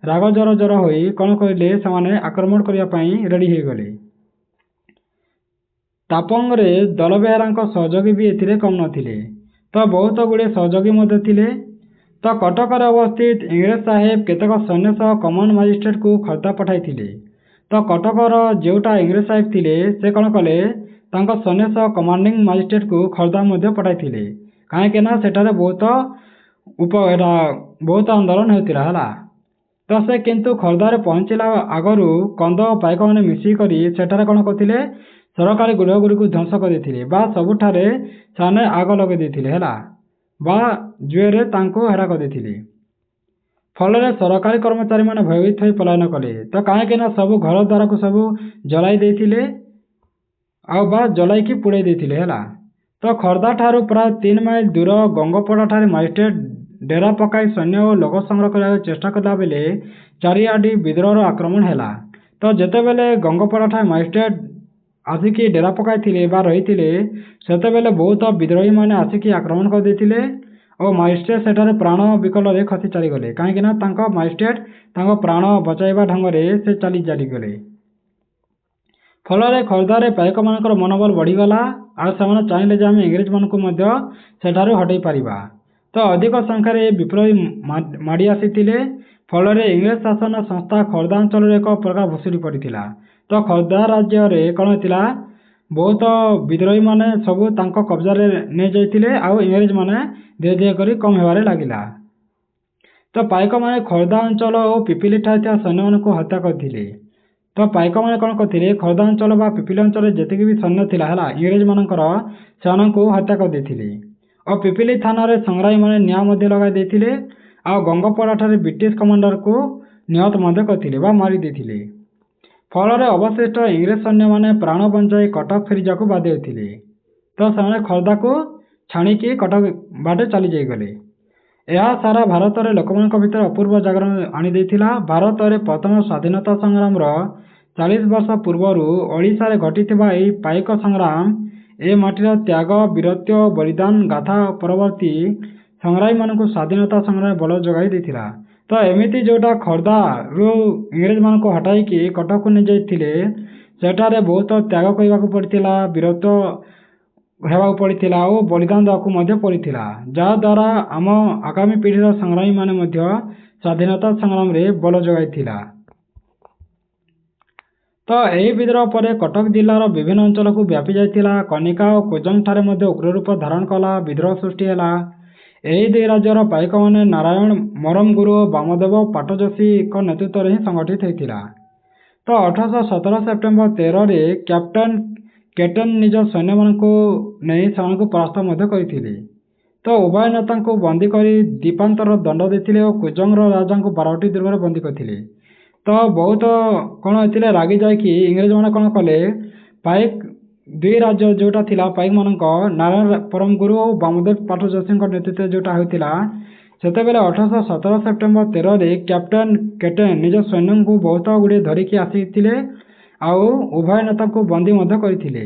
ରାଗ ଜର ହୋଇ କ'ଣ କରିଲେ, ସେମାନେ ଆକ୍ରମଣ କରିବା ପାଇଁ ରେଡ଼ି ହୋଇଗଲେ। ତାପଙ୍ଗରେ ଦଳବେହେରାଙ୍କ ସହଯୋଗୀ ବି ଏଥିରେ କମ୍ ନଥିଲେ, ତ ବହୁତ ଗୁଡ଼ିଏ ସହଯୋଗୀ ମଧ୍ୟ ଥିଲେ। ତ କଟକରେ ଅବସ୍ଥିତ ଇଂରେଜ ସାହେବ କେତେକ ସୈନ୍ୟ ସହ କମାଣ୍ଡ ମାଜିଷ୍ଟ୍ରେଟକୁ ଖୋର୍ଦ୍ଧା ପଠାଇଥିଲେ। ତ କଟକର ଯେଉଁଟା ଇଂରେଜ ସାହେବ ଥିଲେ, ସେ କ'ଣ କଲେ, ତାଙ୍କ ସୈନ୍ୟ ସହ କମାଣ୍ଡିଂ ମାଜିଷ୍ଟ୍ରେଟକୁ ଖୋର୍ଦ୍ଧା ମଧ୍ୟ ପଠାଇଥିଲେ। କାହିଁକି ନା ସେଠାରେ ବହୁତ ଆନ୍ଦୋଳନ ହେଉଥିଲା ହେଲା। ତ ସେ କିନ୍ତୁ ଖୋର୍ଦ୍ଧାରେ ପହଞ୍ଚିଲା ଆଗରୁ କନ୍ଦ ଓ ପାଇକମାନେ ମିଶିକରି ସେଠାରେ କ'ଣ କରିଥିଲେ, ସରକାରୀ ଗୃହଗୁଡ଼ିକୁ ଧ୍ୱଂସ କରିଦେଇଥିଲେ, ବା ସବୁଠାରେ ସେମାନେ ଆଗ ଲଗାଇ ଦେଇଥିଲେ ହେଲା, ବା ଜୁଏରେ ତାଙ୍କୁ ହେରା କରିଦେଇଥିଲେ। ଫଳରେ ସରକାରୀ କର୍ମଚାରୀମାନେ ଭୟଭୀତ ହୋଇ ପଳାୟନ କଲେ। ତ କାହିଁକି ନା ସବୁ ଘର ଦ୍ୱାରକୁ ସବୁ ଜଳାଇ ଦେଇଥିଲେ ଆଉ ବା ଜଳାଇକି ପୋଡ଼ାଇ ଦେଇଥିଲେ ହେଲା। ତ ଖୋର୍ଦ୍ଧା ଠାରୁ ପ୍ରାୟ 3 ମାଇଲ ଦୂର ଗଙ୍ଗପଡ଼ାଠାରେ ମାଜିଷ୍ଟ୍ରେଟ ଡେରା ପକାଇ ସୈନ୍ୟ ଓ ଲୋକ ସଂଗ୍ରହ କରିବାକୁ ଚେଷ୍ଟା କଲା ବେଳେ ଚାରିଆଡ଼େ ବିଦ୍ରୋହର ଆକ୍ରମଣ ହେଲା। ତ ଯେତେବେଳେ ଗଙ୍ଗପଡ଼ାଠାରେ ମାଜିଷ୍ଟ୍ରେଟ ଆସିକି ଡେରା ପକାଇଥିଲେ ବା ରହିଥିଲେ, ସେତେବେଳେ ବହୁତ ବିଦ୍ରୋହୀମାନେ ଆସିକି ଆକ୍ରମଣ କରିଦେଇଥିଲେ ଓ ମାଜିଷ୍ଟ୍ରେଟ ସେଠାରେ ପ୍ରାଣ ବିକଳରେ ଖସି ଚାଲିଗଲେ। କାହିଁକି ନା ତାଙ୍କ ମାଜିଷ୍ଟ୍ରେଟ ତାଙ୍କ ପ୍ରାଣ ବଚାଇବା ଢଙ୍ଗରେ ସେ ଚାଲିଗଲେ। ଫଳରେ ଖୋର୍ଦ୍ଧାରେ ପାଇକମାନଙ୍କର ମନୋବଳ ବଢ଼ିଗଲା ଆଉ ସେମାନେ ଚାହିଁଲେ ଯେ ଆମେ ଇଂରେଜମାନଙ୍କୁ ମଧ୍ୟ ସେଠାରୁ ହଟାଇ ପାରିବା। ତ ଅଧିକ ସଂଖ୍ୟାରେ ବିପ୍ଳବୀ ମାଡ଼ି ଆସିଥିଲେ। ଫଳରେ ଇଂରେଜ ଶାସନ ସଂସ୍ଥା ଖୋର୍ଦ୍ଧା ଅଞ୍ଚଳରେ ଏକ ପ୍ରକାର ଭୁଷୁଡ଼ି ପଡ଼ିଥିଲା। ତ ଖୋର୍ଦ୍ଧା ରାଜ୍ୟରେ କ'ଣ ହେଇଥିଲା, ବହୁତ ବିଦ୍ରୋହୀମାନେ ସବୁ ତାଙ୍କ କବ୍ଜାରେ ନେଇଯାଇଥିଲେ ଆଉ ଇଂରେଜମାନେ ଧୀରେ ଧୀରେ କରି କମ୍ ହେବାରେ ଲାଗିଲା। ତ ପାଇକମାନେ ଖୋର୍ଦ୍ଧା ଅଞ୍ଚଳ ଓ ପିପିଲି ଠାରେ ଥିବା ସୈନ୍ୟମାନଙ୍କୁ ହତ୍ୟା କରିଥିଲେ। ତ ପାଇକମାନେ କ'ଣ କରିଥିଲେ, ଖୋର୍ଦ୍ଧା ଅଞ୍ଚଳ ବା ପିପିଲି ଅଞ୍ଚଳରେ ଯେତିକି ବି ସୈନ୍ୟ ଥିଲା ହେଲା ଇଂରେଜମାନଙ୍କର, ସେମାନଙ୍କୁ ହତ୍ୟା କରିଦେଇଥିଲେ ଓ ପିପିଲି ଥାନାରେ ସଂଗ୍ରାମୀମାନେ ନିଆଁ ମଧ୍ୟ ଲଗାଇ ଦେଇଥିଲେ ଆଉ ଗଙ୍ଗପଡ଼ାଠାରେ ବ୍ରିଟିଶ କମାଣ୍ଡରକୁ ନିହତ ମଧ୍ୟ କରିଥିଲେ ବା ମାରି ଦେଇଥିଲେ। ଫଳରେ ଅବଶିଷ୍ଟ ଇଂରେଜ ସୈନ୍ୟମାନେ ପ୍ରାଣ ବଞ୍ଚାଇ କଟକ ଫେରିଯିବାକୁ ବାଧ୍ୟ ହୋଇଥିଲେ। ତ ସେମାନେ ଖୋର୍ଦ୍ଧାକୁ ଛାଣିକି କଟକ ବାଟେ ଚାଲି ଯାଇଗଲେ। ଏହା ସାରା ଭାରତରେ ଲୋକମାନଙ୍କ ଭିତରେ ଅପୂର୍ବ ଜାଗରଣ ଆଣିଦେଇଥିଲା। ଭାରତରେ ପ୍ରଥମ ସ୍ୱାଧୀନତା ସଂଗ୍ରାମର 40 ବର୍ଷ ପୂର୍ବରୁ ଓଡ଼ିଶାରେ ଘଟିଥିବା ଏହି ପାଇକ ସଂଗ୍ରାମ ଏ ମାଟିର ତ୍ୟାଗ, ବୀରତ୍ୱ ଓ ବଳିଦାନ ଗାଥା ପରବର୍ତ୍ତୀ ସଂଗ୍ରାମୀମାନଙ୍କୁ ସ୍ୱାଧୀନତା ସଂଗ୍ରାମରେ ବଳ ଯୋଗାଇ ଦେଇଥିଲା। ତ ଏମିତି ଯେଉଁଟା ଖୋର୍ଦ୍ଧାରୁ ଇଂରେଜମାନଙ୍କୁ ହଟାଇକି କଟକକୁ ନେଇଯାଇଥିଲେ, ସେଠାରେ ବହୁତ ତ୍ୟାଗ କରିବାକୁ ପଡ଼ିଥିଲା, ବୀରତ୍ୱ ହେବାକୁ ପଡ଼ିଥିଲା ଓ ବଳିଦାନ ଦେବାକୁ ମଧ୍ୟ ପଡ଼ିଥିଲା, ଯାହାଦ୍ୱାରା ଆମ ଆଗାମୀ ପିଢ଼ିର ସଂଗ୍ରାମୀମାନେ ମଧ୍ୟ ସ୍ୱାଧୀନତା ସଂଗ୍ରାମରେ ବଳ ଯୋଗାଇଥିଲା। ତ ଏହି ବିଦ୍ରୋହ ପରେ କଟକ ଜିଲ୍ଲାର ବିଭିନ୍ନ ଅଞ୍ଚଳକୁ ବ୍ୟାପି ଯାଇଥିଲା। କନିକା ଓ କୁଜଙ୍ଗ ଠାରେ ମଧ୍ୟ ଉଗ୍ରରୂପ ଧାରଣ କଲା, ବିଦ୍ରୋହ ସୃଷ୍ଟି ହେଲା। ଏହି ଦୁଇ ରାଜ୍ୟର ପାଇକମାନେ ନାରାୟଣ ମରମଗୁରୁ ଓ ବାମଦେବ ପାଟଯୋଶୀଙ୍କ ନେତୃତ୍ୱରେ ହିଁ ସଂଗଠିତ ହୋଇଥିଲା। ତ 1817 ସେପ୍ଟେମ୍ବର 13ରେ କ୍ୟାପ୍ଟେନ୍ କେଟନ୍ ନିଜ ସୈନ୍ୟମାନଙ୍କୁ ନେଇ ସେମାନଙ୍କୁ ପରାସ୍ତ ମଧ୍ୟ କରିଥିଲେ। ତ ଉଭୟ ନେତାଙ୍କୁ ବନ୍ଦୀ କରି ଦ୍ୱୀପାନ୍ତର ଦଣ୍ଡ ଦେଇଥିଲେ ଓ କୁଜଙ୍ଗର ରାଜାଙ୍କୁ 12ଟି ଦୁର୍ଗରେ ବନ୍ଦୀ କରିଥିଲେ। ତ ବହୁତ କ'ଣ ହେଇଥିଲେ, ରାଗି ଯାଇକି ଇଂରେଜମାନେ କ'ଣ କଲେ, ପାଇକ ଦୁଇ ରାଜ୍ୟ ଯେଉଁଟା ଥିଲା ପାଇକମାନଙ୍କ ନାରାୟଣ ପରମଗୁରୁ ଓ ବାମଦେବ ପାଠ ଯୋଶୀଙ୍କ ନେତୃତ୍ୱରେ ଯେଉଁଟା ହୋଇଥିଲା, ସେତେବେଳେ 1817 ସେପ୍ଟେମ୍ବର 13ରେ କ୍ୟାପ୍ଟେନ୍ କେଟେନ୍ ନିଜ ସୈନ୍ୟଙ୍କୁ ବହୁତ ଗୁଡ଼ିଏ ଧରିକି ଆସିଥିଲେ ଆଉ ଉଭୟ ନେତାଙ୍କୁ ବନ୍ଦୀ ମଧ୍ୟ କରିଥିଲେ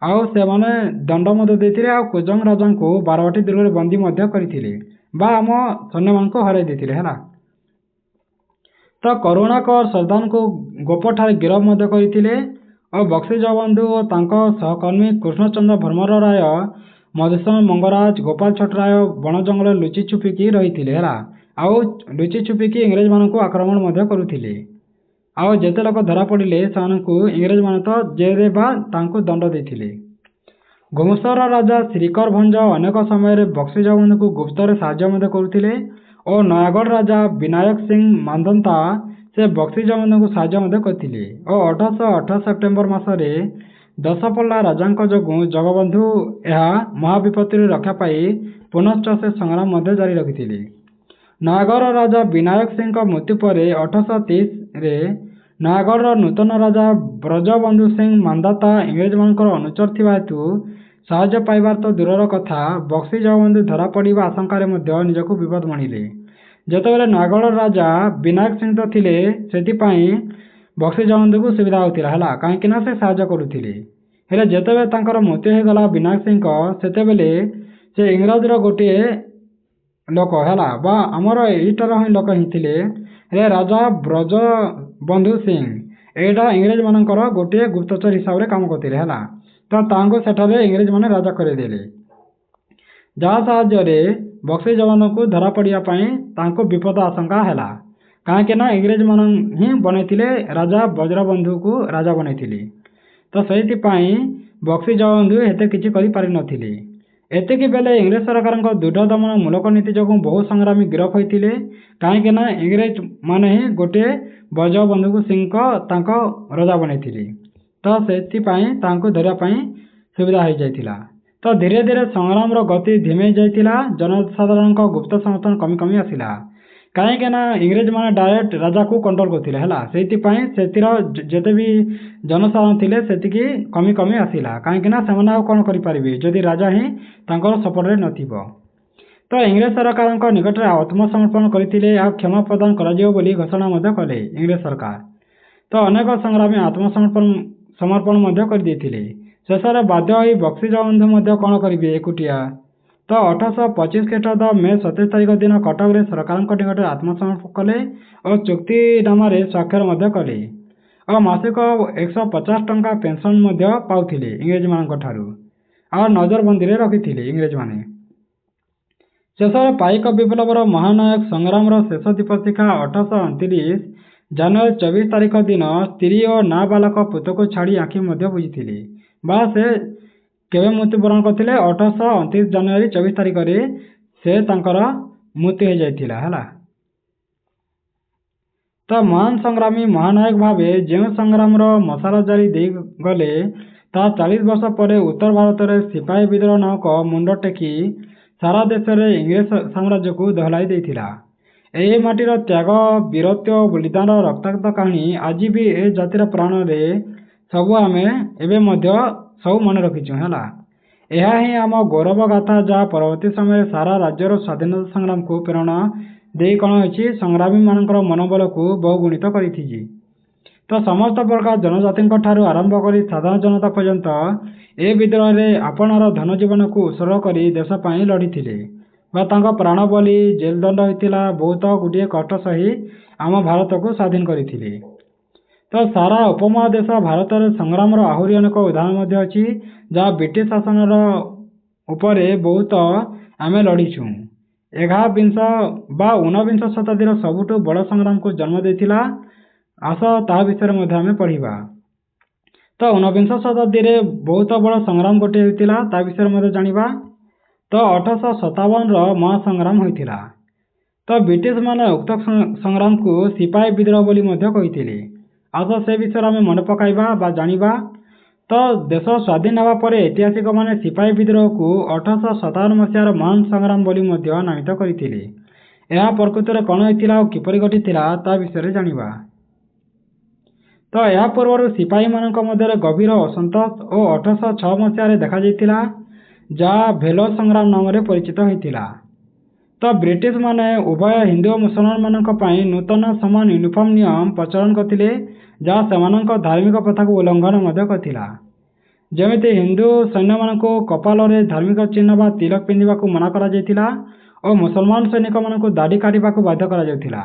ଆଉ ସେମାନେ ଦଣ୍ଡ ମଧ୍ୟ ଦେଇଥିଲେ ଆଉ କୁଜଙ୍ଗ ରାଜାଙ୍କୁ 12ଟି ଦୁର୍ଗରେ ବନ୍ଦୀ ମଧ୍ୟ କରିଥିଲେ ବା ଆମ ସୈନ୍ୟମାନଙ୍କୁ ହରାଇ ଦେଇଥିଲେ ହେଲା। ତ କରୁଣାକର ସରଦାରଙ୍କୁ ଗୋପଠାରେ ଗିରଫ ମଧ୍ୟ କରିଥିଲେ ଓ ବକ୍ସି ଜଗବନ୍ଧୁ ଓ ତାଙ୍କ ସହକର୍ମୀ କୃଷ୍ଣଚନ୍ଦ୍ର ଭର୍ମର ରାୟ, ମଧୁସୂଦନ ମଙ୍ଗରାଜ, ଗୋପାଳ ଛୋଟରାୟ ବଣ ଜଙ୍ଗଲରେ ଲୁଚି ଛୁପିକି ରହିଥିଲେ ହେଲା ଆଉ ଲୁଚି ଛୁପିକି ଇଂରେଜମାନଙ୍କୁ ଆକ୍ରମଣ ମଧ୍ୟ କରୁଥିଲେ। ଆଉ ଯେତେ ଲୋକ ଧରା ପଡ଼ିଲେ ସେମାନଙ୍କୁ ଇଂରେଜମାନେ ତ ଜେଲରେ ବା ତାଙ୍କୁ ଦଣ୍ଡ ଦେଇଥିଲେ। ଘୁମୁସର ରାଜା ଶ୍ରୀକର ଭଞ୍ଜ ଅନେକ ସମୟରେ ବକ୍ସି ଜଗବନ୍ଧୁଙ୍କୁ ଗୁପ୍ତରେ ସାହାଯ୍ୟ ମଧ୍ୟ କରୁଥିଲେ ଓ ନୟାଗଡ଼ ରାଜା ବିନାୟକ ସିଂ ମାନ୍ଧତା ସେ ବକ୍ସି ଜଗବନ୍ଧୁଙ୍କୁ ସାହାଯ୍ୟ ମଧ୍ୟ କରିଥିଲେ ଓ 1818 ସେପ୍ଟେମ୍ବର ମାସରେ ଦଶପଲ୍ଲା ରାଜାଙ୍କ ଯୋଗୁଁ ଜଗବନ୍ଧୁ ଏହା ମହାବିପତ୍ତିରୁ ରକ୍ଷା ପାଇ ପୁନଶ୍ଚ ସେ ସଂଗ୍ରାମ ମଧ୍ୟ ଜାରି ରଖିଥିଲେ। ନୟାଗଡ଼ର ରାଜା ବିନାୟକ ସିଂଙ୍କ ମୃତ୍ୟୁ ପରେ 1830ରେ ନୟାଗଡ଼ର ନୂତନ ରାଜା ବ୍ରଜବନ୍ଧୁ ସିଂ ମାନ୍ଧାତା ଇଂରେଜମାନଙ୍କର ଅନୁଚର ଥିବା ହେତୁ ସାହାଯ୍ୟ ପାଇବାର ତ ଦୂରର କଥା, ବକ୍ସି ଜଗବନ୍ଧୁ ଧରା ପଡ଼ିବା ଆଶଙ୍କାରେ ମଧ୍ୟ ନିଜକୁ ବିପଦ ମଣିଲେ। ଯେତେବେଳେ ନୟାଗଡ଼ର ରାଜା ବିନାୟକ ସିଂ ତ ଥିଲେ, ସେଥିପାଇଁ ବକ୍ସି ଜଗବନ୍ଧୁଙ୍କୁ ସୁବିଧା ହେଉଥିଲା ହେଲା, କାହିଁକିନା ସେ ସାହାଯ୍ୟ କରୁଥିଲେ। ହେଲେ ଯେତେବେଳେ ତାଙ୍କର ମୃତ୍ୟୁ ହୋଇଗଲା ବିନାୟକ ସିଂଙ୍କ, ସେତେବେଳେ ସେ ଇଂରାଜର ଗୋଟିଏ ଲୋକ ହେଲା ବା ଆମର ଏଇଟାର ହିଁ ଲୋକ ହିଁ ଥିଲେ, ହେଲେ ରାଜା ବ୍ରଜବନ୍ଧୁ ସିଂ ଏଇଟା ଇଂରେଜମାନଙ୍କର ଗୋଟିଏ ଗୁପ୍ତଚର ହିସାବରେ କାମ କରୁଥିଲେ ହେଲା। ତ ତାଙ୍କୁ ସେଠାରେ ଇଂରେଜମାନେ ରାଜା କରିଦେଲେ, ଯାହା ସାହାଯ୍ୟରେ ବକ୍ସି ଜଗବନ୍ଧୁଙ୍କୁ ଧରା ପଡ଼ିବା ପାଇଁ ତାଙ୍କୁ ବିପଦ ଆଶଙ୍କା ହେଲା, କାହିଁକିନା ଇଂରେଜମାନେ ହିଁ ବନେଇଥିଲେ ରାଜା ବ୍ରଜବନ୍ଧୁଙ୍କୁ ରାଜା ବନେଇଥିଲେ। ତ ସେଇଥିପାଇଁ ବକ୍ସି ଜଗବନ୍ଧୁ ଏତେ କିଛି କରିପାରିନଥିଲେ। ଏତିକି ବେଳେ ଇଂରେଜ ସରକାରଙ୍କ ଦୃଢ଼ ଦମନ ମୂଳକ ନୀତି ଯୋଗୁଁ ବହୁ ସଂଗ୍ରାମୀ ଗିରଫ ହୋଇଥିଲେ, କାହିଁକିନା ଇଂରେଜମାନେ ହିଁ ଗୋଟିଏ ବ୍ରଜବନ୍ଧୁ ସିଂଙ୍କ ତାଙ୍କ ରାଜା ବନେଇଥିଲେ। ତ ସେଥିପାଇଁ ତାଙ୍କୁ ଧରିବା ପାଇଁ ସୁବିଧା ହୋଇଯାଇଥିଲା। ତ ଧୀରେ ଧୀରେ ସଂଗ୍ରାମର ଗତି ଧିମେଇ ଯାଇଥିଲା, ଜନସାଧାରଣଙ୍କ ଗୁପ୍ତ ସମର୍ଥନ କମି କମି ଆସିଲା, କାହିଁକିନା ଇଂରେଜମାନେ ଡାଇରେକ୍ଟ ରାଜାକୁ କଣ୍ଟ୍ରୋଲ କରୁଥିଲେ ହେଲା। ସେଇଥିପାଇଁ ସେଥିର ଯେତେ ବି ଜନସାଧାରଣ ଥିଲେ ସେତିକି କମି କମି ଆସିଲା, କାହିଁକିନା ସେମାନେ ଆଉ କ'ଣ କରିପାରିବେ ଯଦି ରାଜା ହିଁ ତାଙ୍କର ସପୋର୍ଟରେ ନଥିବ। ତ ଇଂରେଜ ସରକାରଙ୍କ ନିକଟରେ ଆତ୍ମସମର୍ପଣ କରିଥିଲେ ଆଉ କ୍ଷମା ପ୍ରଦାନ କରାଯିବ ବୋଲି ଘୋଷଣା ମଧ୍ୟ କଲେ ଇଂରେଜ ସରକାର। ତ ଅନେକ ସଂଗ୍ରାମୀ ସମର୍ପଣ ମଧ୍ୟ କରିଦେଇଥିଲେ। ଶେଷରେ ବାଧ୍ୟ ହୋଇ ବକ୍ସି ଜଗବନ୍ଧୁ ମଧ୍ୟ କ'ଣ କରିବେ ଏକୁଟିଆ। ତ 1825 ଖ୍ରୀଷ୍ଟାବ୍ଦ ମେ 27 ତାରିଖ ଦିନ କଟକରେ ସରକାରଙ୍କ ନିକଟରେ ଆତ୍ମସମର୍ପଣ କଲେ ଓ ଚୁକ୍ତିନାମାରେ ସ୍ୱାକ୍ଷର ମଧ୍ୟ କଲେ ଓ ମାସିକ 150 ଟଙ୍କା ପେନ୍ସନ୍ ମଧ୍ୟ ପାଉଥିଲେ ଇଂରେଜମାନଙ୍କ ଠାରୁ ଆଉ ନଜରବନ୍ଦୀରେ ରଖିଥିଲେ ଇଂରେଜମାନେ। ଶେଷରେ ପାଇକ ବିପ୍ଳବର ମହାନାୟକ ସଂଗ୍ରାମର ଶେଷ ଦୀପଶିଖା 1829 ଜାନୁଆରୀ 24 ତାରିଖ ଦିନ ସ୍ତ୍ରୀ ଓ ନାବାଳକ ପୁତକୁ ଛାଡ଼ି ଆଖି ମଧ୍ୟ ବୁଜିଥିଲେ ବା ସେ କେବେ ମୃତ୍ୟୁବରଣ କରିଥିଲେ 1829 ଜାନୁଆରୀ 24 ତାରିଖରେ ସେ ତାଙ୍କର ମୃତ୍ୟୁ ହୋଇଯାଇଥିଲା ହେଲା। ତ ମହାନ ସଂଗ୍ରାମୀ ମହାନାୟକ ଭାବେ ଯେଉଁ ସଂଗ୍ରାମର ମଶାଲ ଜାରି ଦେଇଗଲେ, ତାହା 40 ବର୍ଷ ପରେ ଉତ୍ତର ଭାରତରେ ସିପାହୀ ବିଦ୍ରୋହ ନାମକ ମୁଣ୍ଡ ଟେକି ସାରା ଦେଶରେ ଇଂରେଜ ସାମ୍ରାଜ୍ୟକୁ ଦୋହଲାଇ ଦେଇଥିଲା। ଏହି ମାଟିର ତ୍ୟାଗ, ବୀରତ୍ୱ ଓ ବଳିଦାନର ରକ୍ତାକ୍ତ କାହାଣୀ ଆଜି ବି ଏ ଜାତିର ପ୍ରାଣରେ ସବୁ ଆମେ ଏବେ ମଧ୍ୟ ସବୁ ମନେ ରଖିଛୁ ହେଲା। ଏହା ହିଁ ଆମ ଗୌରବ ଗାଥା, ଯାହା ପରବର୍ତ୍ତୀ ସମୟରେ ସାରା ରାଜ୍ୟର ସ୍ୱାଧୀନତା ସଂଗ୍ରାମକୁ ପ୍ରେରଣା ଦେଇ କ'ଣ ହୋଇଛି, ସଂଗ୍ରାମୀମାନଙ୍କର ମନୋବଳକୁ ବହୁଗୁଣିତ କରିଛି। ତ ସମସ୍ତ ପ୍ରକାର ଜନଜାତିଙ୍କ ଠାରୁ ଆରମ୍ଭ କରି ସାଧାରଣ ଜନତା ପର୍ଯ୍ୟନ୍ତ ଏ ବିଦ୍ରୋହରେ ଆପଣାର ଧନ ଜୀବନକୁ ଉତ୍ସର୍ଗ କରି ଦେଶ ପାଇଁ ଲଢ଼ିଥିଲେ ବା ତାଙ୍କ ପ୍ରାଣ ବଳି, ଜେଲ ଦଣ୍ଡ ହୋଇଥିଲା, ବହୁତ ଗୁଡ଼ିଏ କଷ୍ଟ ସହି ଆମ ଭାରତକୁ ସ୍ୱାଧୀନ କରିଥିଲେ। ତ ସାରା ଉପମହାଦେଶ ଭାରତରେ ସଂଗ୍ରାମର ଆହୁରି ଅନେକ ଉଦାହରଣ ମଧ୍ୟ ଅଛି, ଯାହା ବ୍ରିଟିଶ ଶାସନର ଉପରେ ବହୁତ ଆମେ ଲଢ଼ିଛୁ। 19 ଶତାବ୍ଦୀର ସବୁଠୁ ବଡ଼ ସଂଗ୍ରାମକୁ ଜନ୍ମ ଦେଇଥିଲା। ଆସ ତାହା ବିଷୟରେ ମଧ୍ୟ ଆମେ ପଢ଼ିବା। ତ 19 ଶତାବ୍ଦୀରେ ବହୁତ ବଡ଼ ସଂଗ୍ରାମ ଗୋଟିଏ ହୋଇଥିଲା, ତା ବିଷୟରେ ମଧ୍ୟ ଜାଣିବା। ତ 1857ର ମହାସଂଗ୍ରାମ ହୋଇଥିଲା। ତ ବ୍ରିଟିଶମାନେ ଉକ୍ତ ସଂଗ୍ରାମକୁ ସିପାହୀ ବିଦ୍ରୋହ ବୋଲି ମଧ୍ୟ କହିଥିଲେ ଆସ ସେ ବିଷୟରେ ଆମେ ମନେ ପକାଇବା ବା ଜାଣିବା। ତ ଦେଶ ସ୍ୱାଧୀନ ହେବା ପରେ ଐତିହାସିକମାନେ ସିପାହୀ ବିଦ୍ରୋହକୁ 1857 ମସିହାର ମହାନ ସଂଗ୍ରାମ ବୋଲି ମଧ୍ୟ ନାମିତ କରିଥିଲେ। ଏହା ପ୍ରକୃତରେ କ'ଣ ହୋଇଥିଲା ଓ କିପରି ଘଟିଥିଲା ତା ବିଷୟରେ ଜାଣିବା। ତ ଏହା ପୂର୍ବରୁ ସିପାହୀମାନଙ୍କ ମଧ୍ୟରେ ଗଭୀର ଅସନ୍ତୋଷ ଓ 1806 ମସିହାରେ ଦେଖାଯାଇଥିଲା, ଯାହା ଭେଲୋର ସଂଗ୍ରାମ ନାମରେ ପରିଚିତ ହୋଇଥିଲା। ତ ବ୍ରିଟିଶମାନେ ଉଭୟ ହିନ୍ଦୁ ଓ ମୁସଲମାନମାନଙ୍କ ପାଇଁ ନୂତନ ସମାନ ୟୁନିଫର୍ମ ନିୟମ ପ୍ରଚଳନ କରିଥିଲେ, ଯାହା ସେମାନଙ୍କ ଧାର୍ମିକ ପ୍ରଥାକୁ ଉଲ୍ଲଂଘନ ମଧ୍ୟ କରିଥିଲା। ଯେମିତି ହିନ୍ଦୁ ସୈନ୍ୟମାନଙ୍କୁ କପାଳରେ ଧାର୍ମିକ ଚିହ୍ନ ବା ତିଲକ ପିନ୍ଧିବାକୁ ମନା କରାଯାଇଥିଲା ଓ ମୁସଲମାନ ସୈନିକମାନଙ୍କୁ ଦାଢ଼ି କାଟିବାକୁ ବାଧ୍ୟ କରାଯାଉଥିଲା।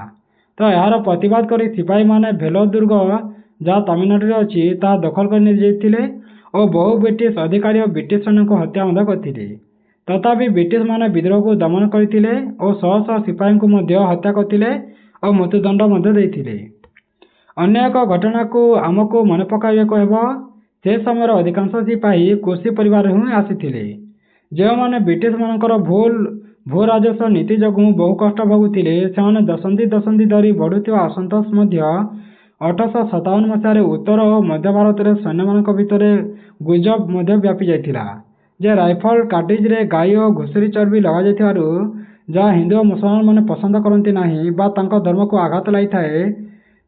ତ ଏହାର ପ୍ରତିବାଦ କରି ସିପାହୀମାନେ ଭେଲୋର ଦୁର୍ଗ, ଯାହା ତାମିଲନାଡୁରେ ଅଛି, ତାହା ଦଖଲ କରି ନେଇଯାଇଥିଲେ ଓ ବହୁ ବ୍ରିଟିଶ ଅଧିକାରୀ ଓ ବ୍ରିଟିଶ ସୈନ୍ୟଙ୍କୁ ହତ୍ୟା ମଧ୍ୟ କରିଥିଲେ। ତଥାପି ବ୍ରିଟିଶମାନେ ବିଦ୍ରୋହକୁ ଦମନ କରିଥିଲେ ଓ ଶହ ଶହ ସିପାହୀଙ୍କୁ ମଧ୍ୟ ହତ୍ୟା କରିଥିଲେ ଓ ମୃତ୍ୟୁଦଣ୍ଡ ମଧ୍ୟ ଦେଇଥିଲେ। ଅନ୍ୟ ଏକ ଘଟଣାକୁ ଆମକୁ ମନେ ପକାଇବାକୁ ହେବ। ସେ ସମୟର ଅଧିକାଂଶ ସିପାହୀ କୃଷି ପରିବାରରୁ ହିଁ ଆସିଥିଲେ, ଯେଉଁମାନେ ବ୍ରିଟିଶମାନଙ୍କର ଭୂ ରାଜସ୍ୱ ନୀତି ଯୋଗୁଁ ବହୁ କଷ୍ଟ ଭୋଗୁଥିଲେ। ସେମାନେ ଦଶନ୍ଧି ଦଶନ୍ଧି ଧରି ବଢ଼ୁଥିବା ଅସନ୍ତୋଷ ମଧ୍ୟ 1857 ମସିହାରେ ଉତ୍ତର ଓ ମଧ୍ୟ ଭାରତରେ ସୈନ୍ୟମାନଙ୍କ ଭିତରେ ଗୁଜବ ମଧ୍ୟ ବ୍ୟାପି ଯାଇଥିଲା ଯେ ରାଇଫଲ କାର୍ଟ୍ରିଜରେ ଗାଈ ଓ ଘୁଷୁରି ଚର୍ବି ଲଗାଯାଇଥିବାରୁ, ଯାହା ହିନ୍ଦୁ ଓ ମୁସଲମାନମାନେ ପସନ୍ଦ କରନ୍ତି ନାହିଁ ବା ତାଙ୍କ ଧର୍ମକୁ ଆଘାତ ଲାଗିଥାଏ,